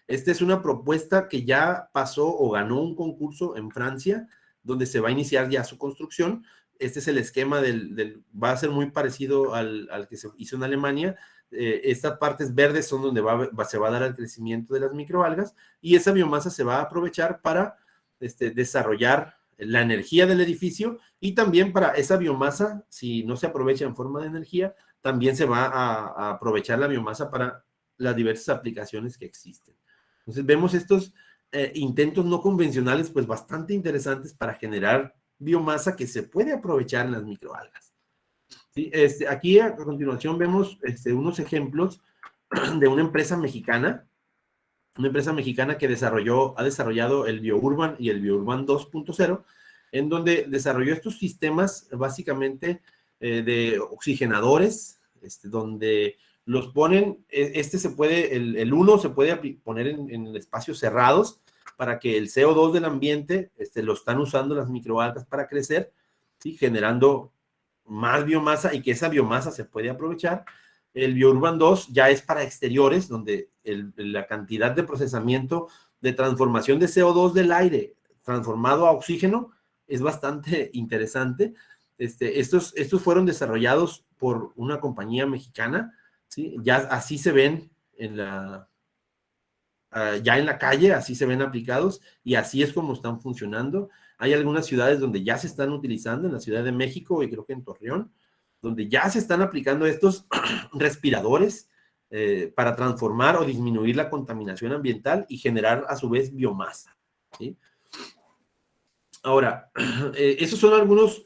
esta es una propuesta que ya pasó o ganó un concurso en Francia, donde se va a iniciar ya su construcción. Este es el esquema va a ser muy parecido al que se hizo en Alemania. Estas partes verdes son donde se va a dar el crecimiento de las microalgas, y esa biomasa se va a aprovechar para desarrollar la energía del edificio, y también para esa biomasa, si no se aprovecha en forma de energía, también se va a aprovechar la biomasa para las diversas aplicaciones que existen. Entonces vemos estos intentos no convencionales, pues bastante interesantes para generar biomasa que se puede aprovechar en las microalgas. ¿Sí? Aquí a continuación vemos unos ejemplos de una empresa mexicana que ha desarrollado el BioUrban y el BioUrban 2.0, en donde desarrolló estos sistemas básicamente de oxigenadores, donde los ponen, el uno se puede poner en espacios cerrados para que el CO2 del ambiente lo están usando las microalgas para crecer, ¿sí? Generando más biomasa y que esa biomasa se puede aprovechar. El BioUrban 2 ya es para exteriores, donde la cantidad de procesamiento de transformación de CO2 del aire transformado a oxígeno es bastante interesante. Estos fueron desarrollados por una compañía mexicana, ¿sí? Ya así se ven ya en la calle, así se ven aplicados y así es como están funcionando. Hay algunas ciudades donde ya se están utilizando, en la Ciudad de México y creo que en Torreón, donde ya se están aplicando estos respiradores para transformar o disminuir la contaminación ambiental y generar a su vez biomasa, ¿sí? Ahora, esos son algunos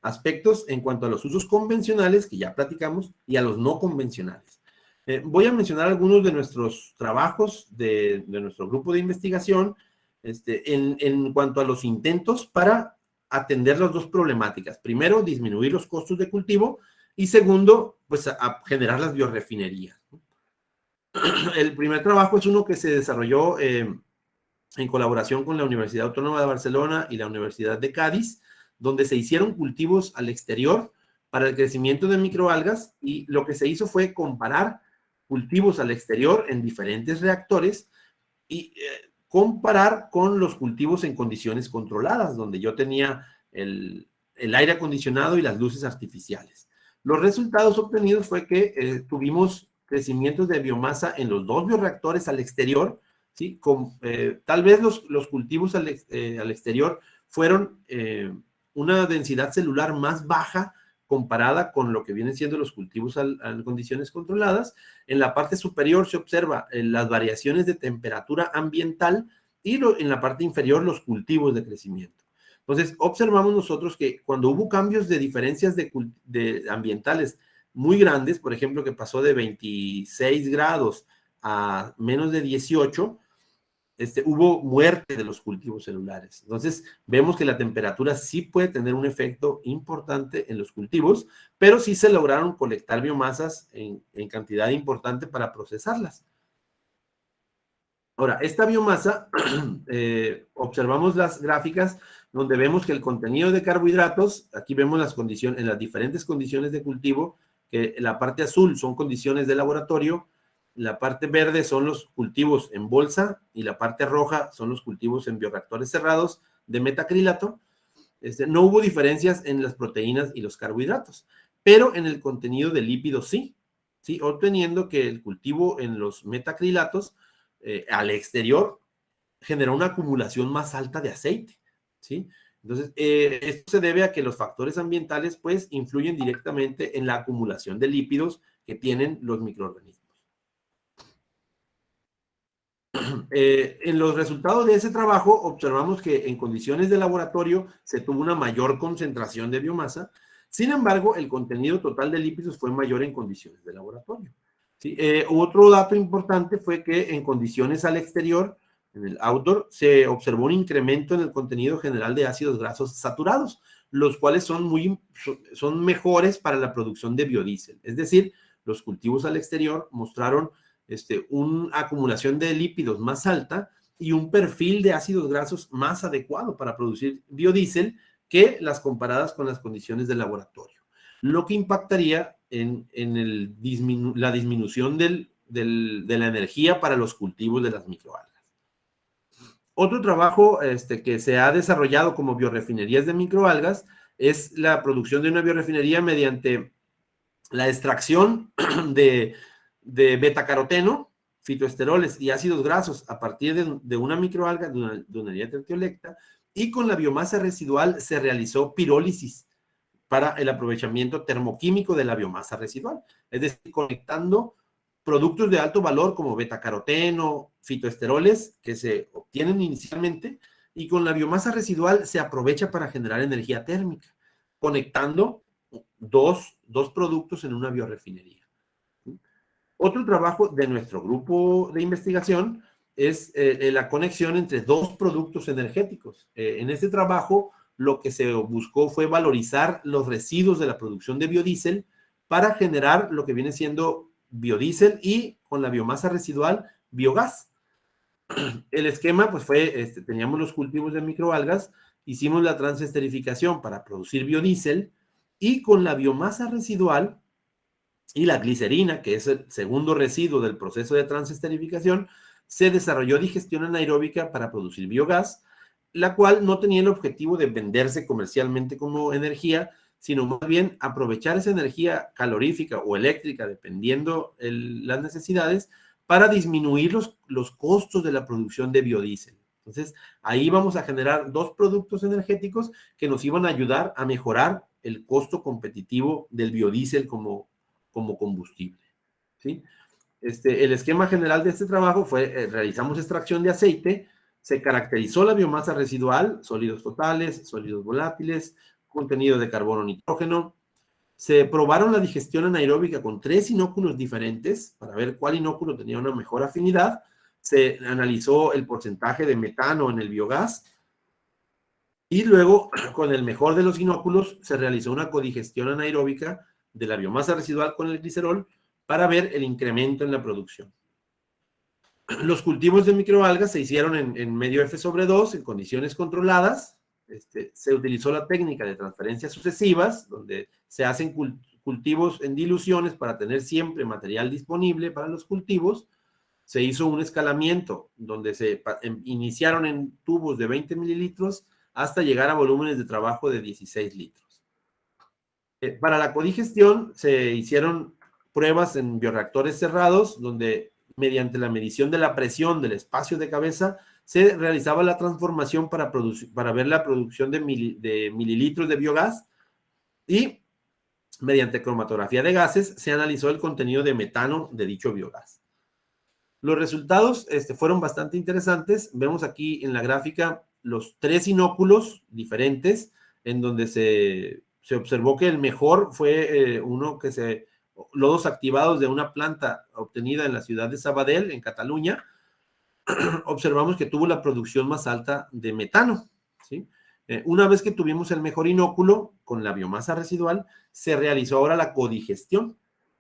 aspectos en cuanto a los usos convencionales que ya platicamos y a los no convencionales. Voy a mencionar algunos de nuestros trabajos de nuestro grupo de investigación en cuanto a los intentos para atender las dos problemáticas. Primero, disminuir los costos de cultivo y segundo, pues a generar las biorefinerías. El primer trabajo es uno que se desarrolló en colaboración con la Universidad Autónoma de Barcelona y la Universidad de Cádiz, donde se hicieron cultivos al exterior para el crecimiento de microalgas y lo que se hizo fue comparar cultivos al exterior en diferentes reactores y comparar con los cultivos en condiciones controladas, donde yo tenía el aire acondicionado y las luces artificiales. Los resultados obtenidos fue que tuvimos crecimientos de biomasa en los dos bioreactores al exterior, ¿sí? Tal vez los cultivos al exterior fueron una densidad celular más baja comparada con lo que vienen siendo los cultivos en condiciones controladas. En la parte superior se observa las variaciones de temperatura ambiental y en la parte inferior los cultivos de crecimiento. Entonces, observamos nosotros que cuando hubo cambios de diferencias de ambientales muy grandes, por ejemplo, que pasó de 26 grados a menos de 18, hubo muerte de los cultivos celulares. Entonces, vemos que la temperatura sí puede tener un efecto importante en los cultivos, pero sí se lograron colectar biomasas en cantidad importante para procesarlas. Ahora, esta biomasa, observamos las gráficas donde vemos que el contenido de carbohidratos, aquí vemos las condiciones, en las diferentes condiciones de cultivo, que la parte azul son condiciones de laboratorio, la parte verde son los cultivos en bolsa y la parte roja son los cultivos en bioreactores cerrados de metacrilato. No hubo diferencias en las proteínas y los carbohidratos, pero en el contenido de lípidos sí, obteniendo que el cultivo en los metacrilatos al exterior generó una acumulación más alta de aceite, ¿sí? Entonces, esto se debe a que los factores ambientales, pues, influyen directamente en la acumulación de lípidos que tienen los microorganismos. En los resultados de ese trabajo observamos que en condiciones de laboratorio se tuvo una mayor concentración de biomasa, sin embargo, el contenido total de lípidos fue mayor en condiciones de laboratorio. ¿Sí? Otro dato importante fue que en condiciones al exterior, en el outdoor, se observó un incremento en el contenido general de ácidos grasos saturados, los cuales son mejores para la producción de biodiesel. Es decir, los cultivos al exterior mostraron una acumulación de lípidos más alta y un perfil de ácidos grasos más adecuado para producir biodiesel que las comparadas con las condiciones de laboratorio, lo que impactaría en la disminución de la energía para los cultivos de las microalgas. Otro trabajo que se ha desarrollado como biorefinerías de microalgas es la producción de una biorefinería mediante la extracción de betacaroteno, fitoesteroles y ácidos grasos a partir de una microalga, de una Dunaria tertiolecta, y con la biomasa residual se realizó pirólisis para el aprovechamiento termoquímico de la biomasa residual, es decir, conectando productos de alto valor como betacaroteno, fitoesteroles que se obtienen inicialmente, y con la biomasa residual se aprovecha para generar energía térmica, conectando dos productos en una biorefinería. Otro trabajo de nuestro grupo de investigación es la conexión entre dos productos energéticos. En este trabajo, lo que se buscó fue valorizar los residuos de la producción de biodiesel para generar lo que viene siendo biodiesel y con la biomasa residual, biogás. El esquema, pues fue, teníamos los cultivos de microalgas, hicimos la transesterificación para producir biodiesel y con la biomasa residual y la glicerina, que es el segundo residuo del proceso de transesterificación, se desarrolló digestión anaeróbica para producir biogás, la cual no tenía el objetivo de venderse comercialmente como energía, sino más bien aprovechar esa energía calorífica o eléctrica, dependiendo las necesidades, para disminuir los costos de la producción de biodiesel. Entonces, ahí vamos a generar dos productos energéticos que nos iban a ayudar a mejorar el costo competitivo del biodiesel como combustible, ¿sí? El esquema general de este trabajo fue, realizamos extracción de aceite, se caracterizó la biomasa residual, sólidos totales, sólidos volátiles, contenido de carbono, nitrógeno. Se probaron la digestión anaeróbica con 3 inóculos diferentes para ver cuál inóculo tenía una mejor afinidad. Se analizó el porcentaje de metano en el biogás y luego, con el mejor de los inóculos, se realizó una codigestión anaeróbica de la biomasa residual con el glicerol para ver el incremento en la producción. Los cultivos de microalgas se hicieron en medio F/2, en condiciones controladas. Se utilizó la técnica de transferencias sucesivas, donde se hacen cultivos en diluciones para tener siempre material disponible para los cultivos. Se hizo un escalamiento, donde se iniciaron en tubos de 20 mililitros hasta llegar a volúmenes de trabajo de 16 litros. Para la codigestión se hicieron pruebas en bioreactores cerrados, donde mediante la medición de la presión del espacio de cabeza se realizaba la transformación para ver la producción de mililitros de biogás, y mediante cromatografía de gases se analizó el contenido de metano de dicho biogás. Los resultados fueron bastante interesantes. Vemos aquí en la gráfica los 3 inóculos diferentes, en donde se observó que el mejor fue uno que lodos activados de una planta obtenida en la ciudad de Sabadell, en Cataluña. Observamos que tuvo la producción más alta de metano, ¿sí? Una vez que tuvimos el mejor inóculo con la biomasa residual, se realizó ahora la codigestión.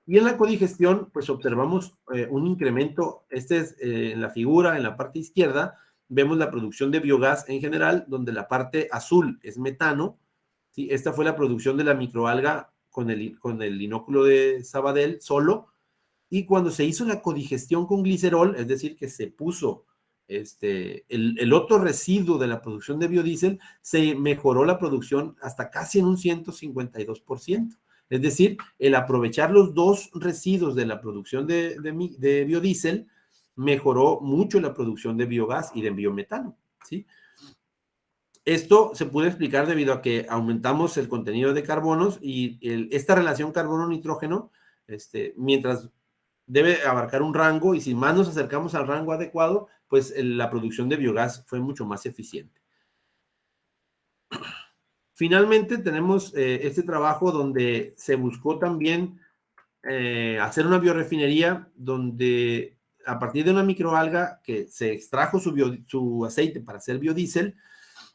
Y en la codigestión, pues observamos un incremento. En la figura, en la parte izquierda, vemos la producción de biogás en general, donde la parte azul es metano, ¿sí? Esta fue la producción de la microalga con el inóculo de Sabadell solo, y cuando se hizo la codigestión con glicerol, es decir, que se puso el otro residuo de la producción de biodiesel, se mejoró la producción hasta casi en un 152%. Es decir, el aprovechar los dos residuos de la producción de biodiesel mejoró mucho la producción de biogás y de biometano, ¿sí? Esto se puede explicar debido a que aumentamos el contenido de carbonos y esta relación carbono-nitrógeno, mientras debe abarcar un rango, y si más nos acercamos al rango adecuado, pues la producción de biogás fue mucho más eficiente. Finalmente tenemos este trabajo donde se buscó también hacer una biorefinería donde a partir de una microalga que se extrajo su aceite para hacer biodiesel,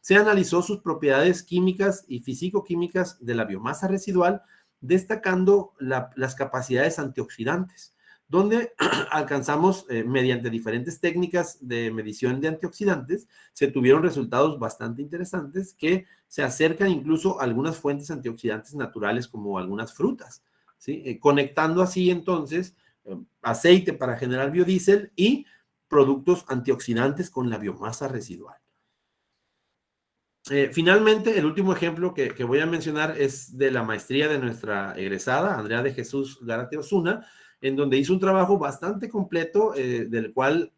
se analizó sus propiedades químicas y físico-químicas de la biomasa residual, destacando las capacidades antioxidantes, donde alcanzamos, mediante diferentes técnicas de medición de antioxidantes, se tuvieron resultados bastante interesantes que se acercan incluso a algunas fuentes antioxidantes naturales como algunas frutas, ¿sí? Conectando así entonces aceite para generar biodiesel y productos antioxidantes con la biomasa residual. Finalmente, el último ejemplo que voy a mencionar es de la maestría de nuestra egresada, Andrea de Jesús Gárate Osuna, en donde hizo un trabajo bastante completo, del cual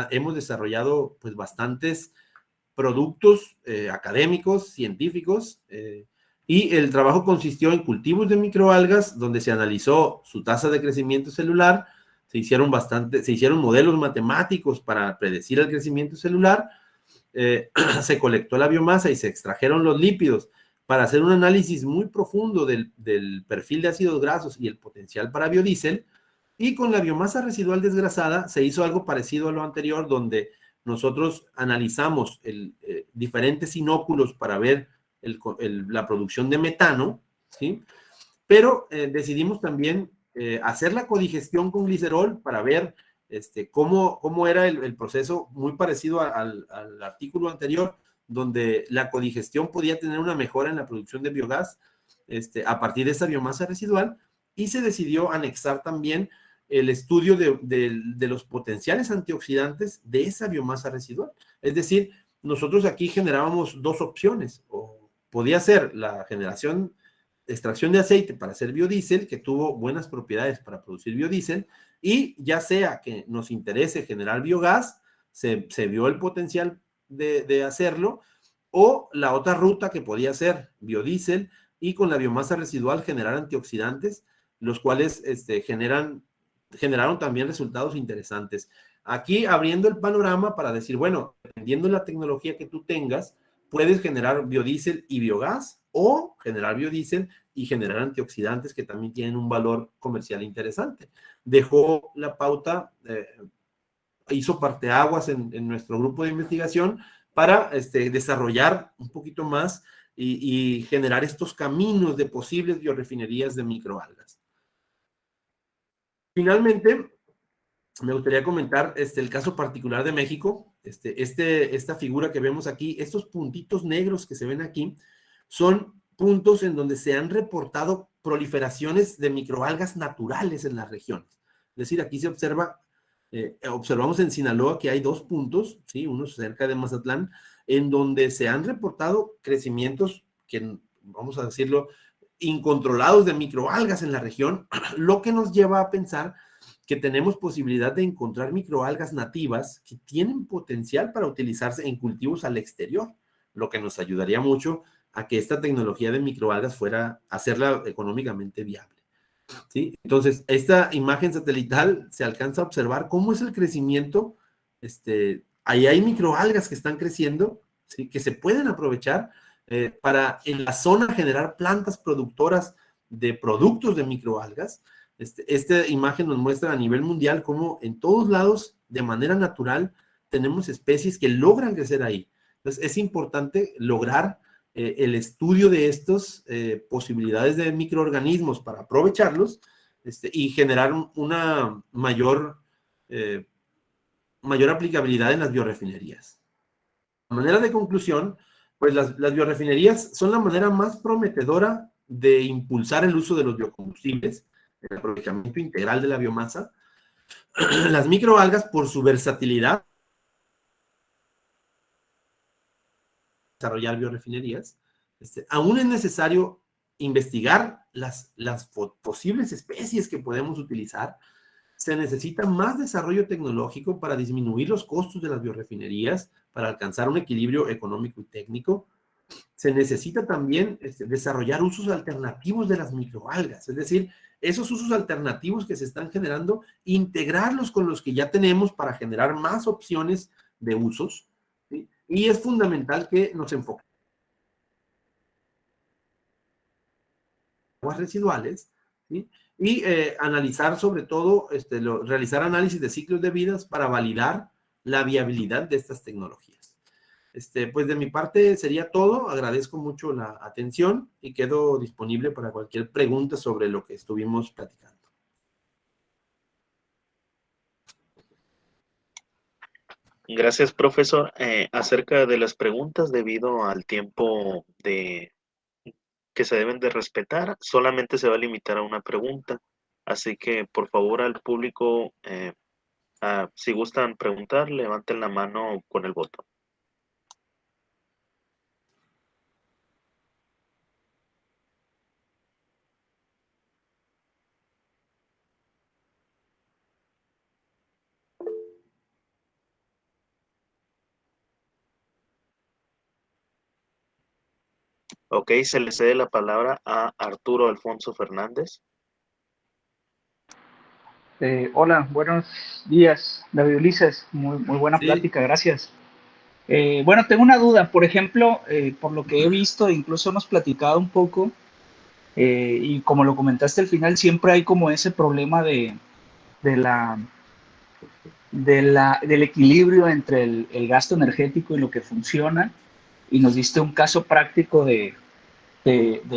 hemos desarrollado pues bastantes productos académicos, científicos, y el trabajo consistió en cultivos de microalgas, donde se analizó su tasa de crecimiento celular, se hicieron modelos matemáticos para predecir el crecimiento celular, se colectó la biomasa y se extrajeron los lípidos para hacer un análisis muy profundo del perfil de ácidos grasos y el potencial para biodiesel, y con la biomasa residual desgrasada se hizo algo parecido a lo anterior, donde nosotros analizamos diferentes inóculos para ver la producción de metano, ¿sí? Pero decidimos también hacer la codigestión con glicerol para ver cómo era el proceso, muy parecido al artículo anterior, donde la codigestión podía tener una mejora en la producción de biogás a partir de esa biomasa residual, y se decidió anexar también el estudio de los potenciales antioxidantes de esa biomasa residual. Es decir, nosotros aquí generábamos dos opciones, o podía ser la extracción de aceite para hacer biodiesel, que tuvo buenas propiedades para producir biodiesel, y ya sea que nos interese generar biogás, se vio el potencial de hacerlo, o la otra ruta que podía ser biodiesel y con la biomasa residual generar antioxidantes, los cuales generaron también resultados interesantes. Aquí abriendo el panorama para decir, bueno, dependiendo de la tecnología que tú tengas, puedes generar biodiesel y biogás, o generar biodiesel y generar antioxidantes que también tienen un valor comercial interesante. Dejó la pauta, hizo parteaguas en nuestro grupo de investigación para desarrollar un poquito más y generar estos caminos de posibles biorefinerías de microalgas. Finalmente, me gustaría comentar el caso particular de México. Esta figura que vemos aquí, estos puntitos negros que se ven aquí, son puntos en donde se han reportado proliferaciones de microalgas naturales en las regiones. Es decir, aquí se observamos en Sinaloa que hay dos puntos, ¿sí? Uno cerca de Mazatlán, en donde se han reportado crecimientos que, vamos a decirlo, incontrolados de microalgas en la región, lo que nos lleva a pensar que tenemos posibilidad de encontrar microalgas nativas que tienen potencial para utilizarse en cultivos al exterior, lo que nos ayudaría mucho a que esta tecnología de microalgas fuera a hacerla económicamente viable, ¿sí? Entonces, esta imagen satelital se alcanza a observar cómo es el crecimiento. Ahí hay microalgas que están creciendo, ¿sí? Que se pueden aprovechar para en la zona generar plantas productoras de productos de microalgas. Esta imagen nos muestra a nivel mundial cómo en todos lados, de manera natural, tenemos especies que logran crecer ahí. Entonces, es importante lograr el estudio de estas posibilidades de microorganismos para aprovecharlos y generar una mayor aplicabilidad en las biorefinerías. De manera de conclusión, pues las biorefinerías son la manera más prometedora de impulsar el uso de los biocombustibles, el aprovechamiento integral de la biomasa. Las microalgas, por su versatilidad, desarrollar biorefinerías, aún es necesario investigar las posibles especies que podemos utilizar. Se necesita más desarrollo tecnológico para disminuir los costos de las biorefinerías, para alcanzar un equilibrio económico y técnico. Se necesita también desarrollar usos alternativos de las microalgas, es decir, esos usos alternativos que se están generando, integrarlos con los que ya tenemos para generar más opciones de usos, ¿sí? Y es fundamental que nos enfoquemos en aguas residuales, ¿sí? Y analizar sobre todo, realizar análisis de ciclos de vidas para validar la viabilidad de estas tecnologías. Pues de mi parte sería todo. Agradezco mucho la atención y quedo disponible para cualquier pregunta sobre lo que estuvimos platicando. Gracias, profesor. Acerca de las preguntas, debido al tiempo que se deben de respetar, solamente se va a limitar a una pregunta. Así que, por favor, al público, si gustan preguntar, levanten la mano con el botón. Ok, se le cede la palabra a Arturo Alfonso Fernández. Hola, buenos días, David Ulises. Muy buena Sí, plática, gracias. Bueno, tengo una duda. Por ejemplo, por lo que he visto, incluso hemos platicado un poco, y como lo comentaste al final, siempre hay como ese problema de la, del equilibrio entre el gasto energético y lo que funciona. Y nos diste un caso práctico de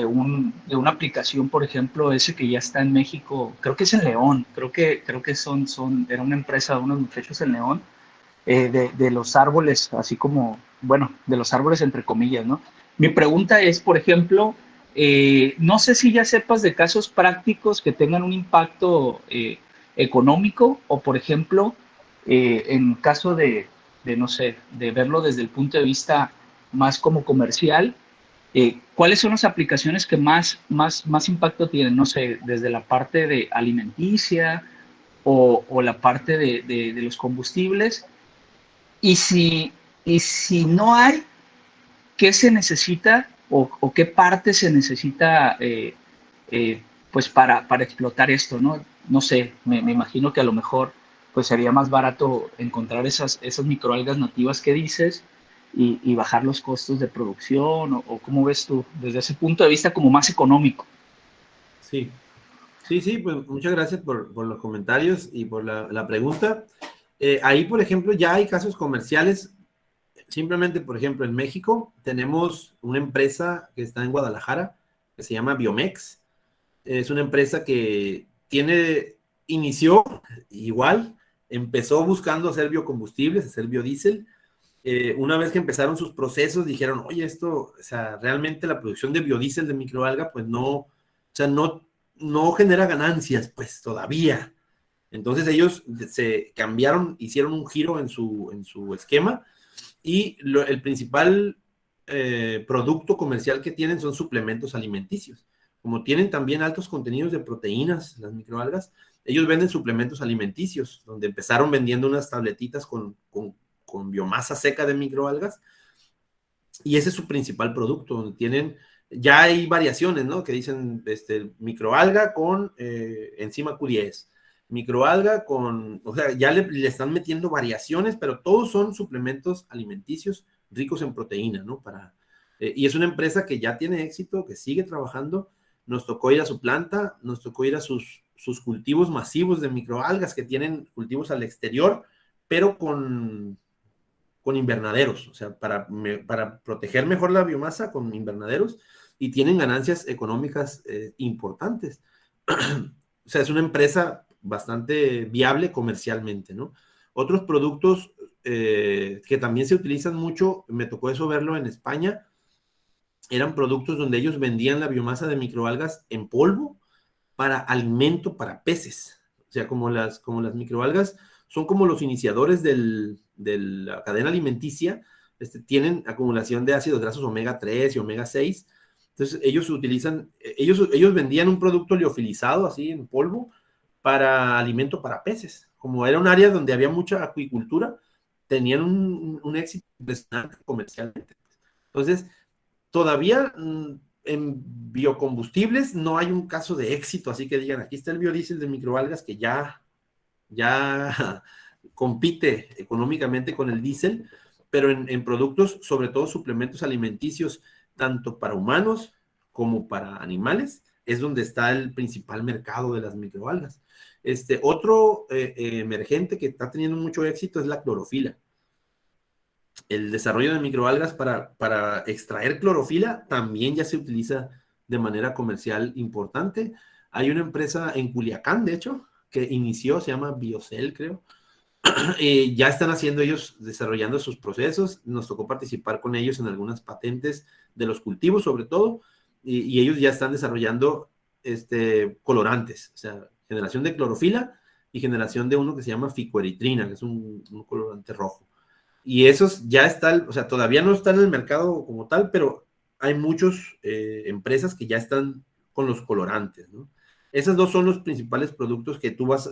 una aplicación, por ejemplo, ese que ya está en México, creo que es en León, creo que era una empresa de unos muchachos en León, de los árboles, así como, bueno, de los árboles entre comillas, ¿no? Mi pregunta es, por ejemplo, no sé si ya sepas de casos prácticos que tengan un impacto económico o, por ejemplo, en caso no sé, de verlo desde el punto de vista más como comercial, ¿cuáles son las aplicaciones que más impacto tienen? No sé, desde la parte de alimenticia o la parte de los combustibles. Y si, y si no hay, ¿qué se necesita o qué parte se necesita pues para explotar esto, ¿no? No sé, me imagino que a lo mejor pues sería más barato encontrar esas microalgas nativas que dices y bajar los costos de producción o cómo ves tú desde ese punto de vista como más económico. sí. Sí, pues muchas gracias por los comentarios y por la pregunta. Ahí, por ejemplo, ya hay casos comerciales. Simplemente, por ejemplo, en México tenemos una empresa que está en Guadalajara, que se llama Biomex. Es una empresa que inició igual, empezó buscando hacer biocombustibles, hacer biodiesel. Una vez que empezaron sus procesos, dijeron, oye, esto, o sea, realmente la producción de biodiesel de microalga, pues no, o sea, no genera ganancias, pues todavía. Entonces ellos se cambiaron, hicieron un giro en su esquema y el principal producto comercial que tienen son suplementos alimenticios. Como tienen también altos contenidos de proteínas, las microalgas, ellos venden suplementos alimenticios, donde empezaron vendiendo unas tabletitas con biomasa seca de microalgas, y ese es su principal producto, donde tienen, ya hay variaciones, ¿no? Que dicen microalga con enzima Q10, microalga con, o sea, ya le están metiendo variaciones, pero todos son suplementos alimenticios ricos en proteína, ¿no? Y es una empresa que ya tiene éxito, que sigue trabajando. Nos tocó ir a su planta, nos tocó ir a sus cultivos masivos de microalgas, que tienen cultivos al exterior, pero con invernaderos, o sea, para proteger mejor la biomasa con invernaderos, y tienen ganancias económicas importantes. O sea, es una empresa bastante viable comercialmente, ¿no? Otros productos que también se utilizan mucho, me tocó eso verlo en España, eran productos donde ellos vendían la biomasa de microalgas en polvo para alimento para peces. O sea, como las microalgas son como los iniciadores de la cadena alimenticia, tienen acumulación de ácidos grasos omega 3 y omega 6. Entonces, ellos vendían un producto liofilizado, así en polvo, para alimento para peces. Como era un área donde había mucha acuicultura, tenían un éxito impresionante comercialmente. Entonces, todavía en biocombustibles no hay un caso de éxito, así que digan, aquí está el biodiesel de microalgas que ya compite económicamente con el diésel, pero en productos, sobre todo suplementos alimenticios, tanto para humanos como para animales, es donde está el principal mercado de las microalgas. Otro emergente que está teniendo mucho éxito es la clorofila. El desarrollo de microalgas para extraer clorofila también ya se utiliza de manera comercial importante. Hay una empresa en Culiacán, de hecho, que inició, se llama Biocel, creo. Ya están haciendo ellos, desarrollando sus procesos. Nos tocó participar con ellos en algunas patentes de los cultivos, sobre todo, y ellos ya están desarrollando colorantes, o sea, generación de clorofila y generación de uno que se llama ficoeritrina, que es un colorante rojo. Y esos ya están, o sea, todavía no están en el mercado como tal, pero hay muchas empresas que ya están con los colorantes, ¿no? Esos dos son los principales productos que tú vas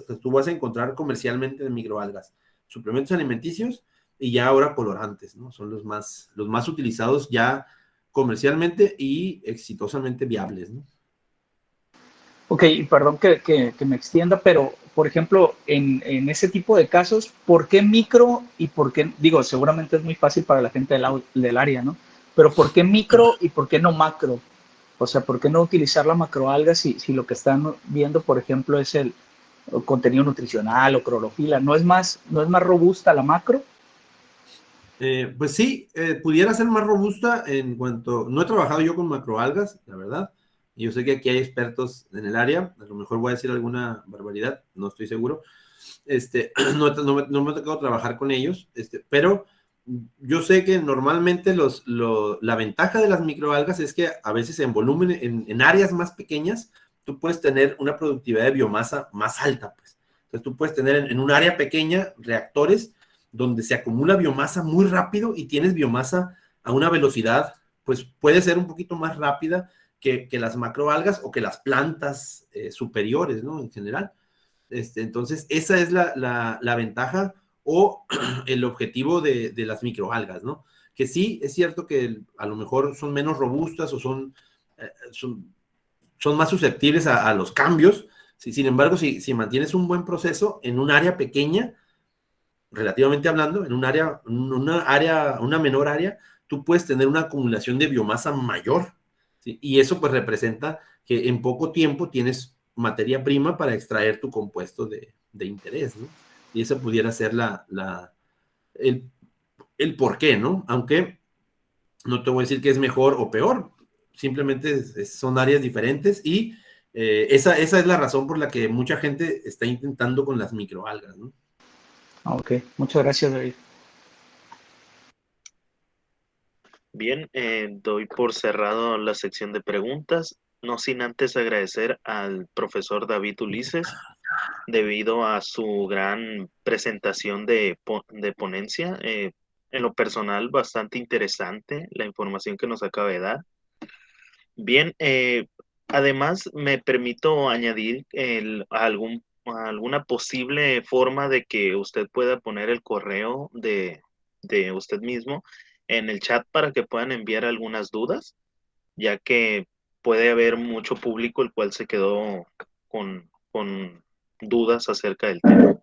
a encontrar comercialmente de microalgas. Suplementos alimenticios y ya ahora colorantes, ¿no? Son los más utilizados ya comercialmente y exitosamente viables, ¿no? Ok, y perdón que me extienda, pero por ejemplo, en ese tipo de casos, ¿por qué micro y por qué, digo, seguramente es muy fácil para la gente del área, ¿no? Pero ¿por qué micro y por qué no macro? O sea, ¿por qué no utilizar la macroalga si lo que están viendo, por ejemplo, es el contenido nutricional o clorofila? ¿No es más robusta la macro? Pues sí, pudiera ser más robusta en cuanto... No he trabajado yo con macroalgas, la verdad. Y yo sé que aquí hay expertos en el área. A lo mejor voy a decir alguna barbaridad, no estoy seguro. No me ha tocado trabajar con ellos, pero yo sé que normalmente la ventaja de las microalgas es que a veces en volumen, en áreas más pequeñas, tú puedes tener una productividad de biomasa más alta, pues. Entonces tú puedes tener en un área pequeña reactores donde se acumula biomasa muy rápido y tienes biomasa a una velocidad, pues puede ser un poquito más rápida que las macroalgas o que las plantas superiores, ¿no? En general. Entonces, esa es la ventaja o el objetivo de las microalgas, ¿no? Que sí, es cierto que a lo mejor son menos robustas o son más susceptibles a los cambios. Sin embargo, si mantienes un buen proceso en un área pequeña, relativamente hablando, en una menor área, tú puedes tener una acumulación de biomasa mayor, ¿sí? Y eso pues representa que en poco tiempo tienes materia prima para extraer tu compuesto de interés, ¿no? Y esa pudiera ser el, el por qué, ¿no? Aunque no te voy a decir que es mejor o peor, simplemente son áreas diferentes y esa es la razón por la que mucha gente está intentando con las microalgas, ¿no? Ok, muchas gracias, David. Bien, doy por cerrado la sección de preguntas, no sin antes agradecer al profesor David Ulises debido a su gran presentación de ponencia. En lo personal, bastante interesante la información que nos acaba de dar. Bien, además me permito añadir alguna posible forma de que usted pueda poner el correo de usted mismo en el chat para que puedan enviar algunas dudas, ya que puede haber mucho público el cual se quedó con dudas acerca del tema.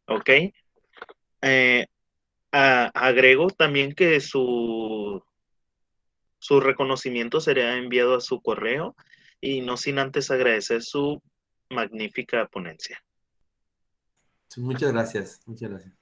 ¿Ok? Eh, agrego también que su reconocimiento será enviado a su correo y no sin antes agradecer su magnífica ponencia. Muchas gracias, muchas gracias.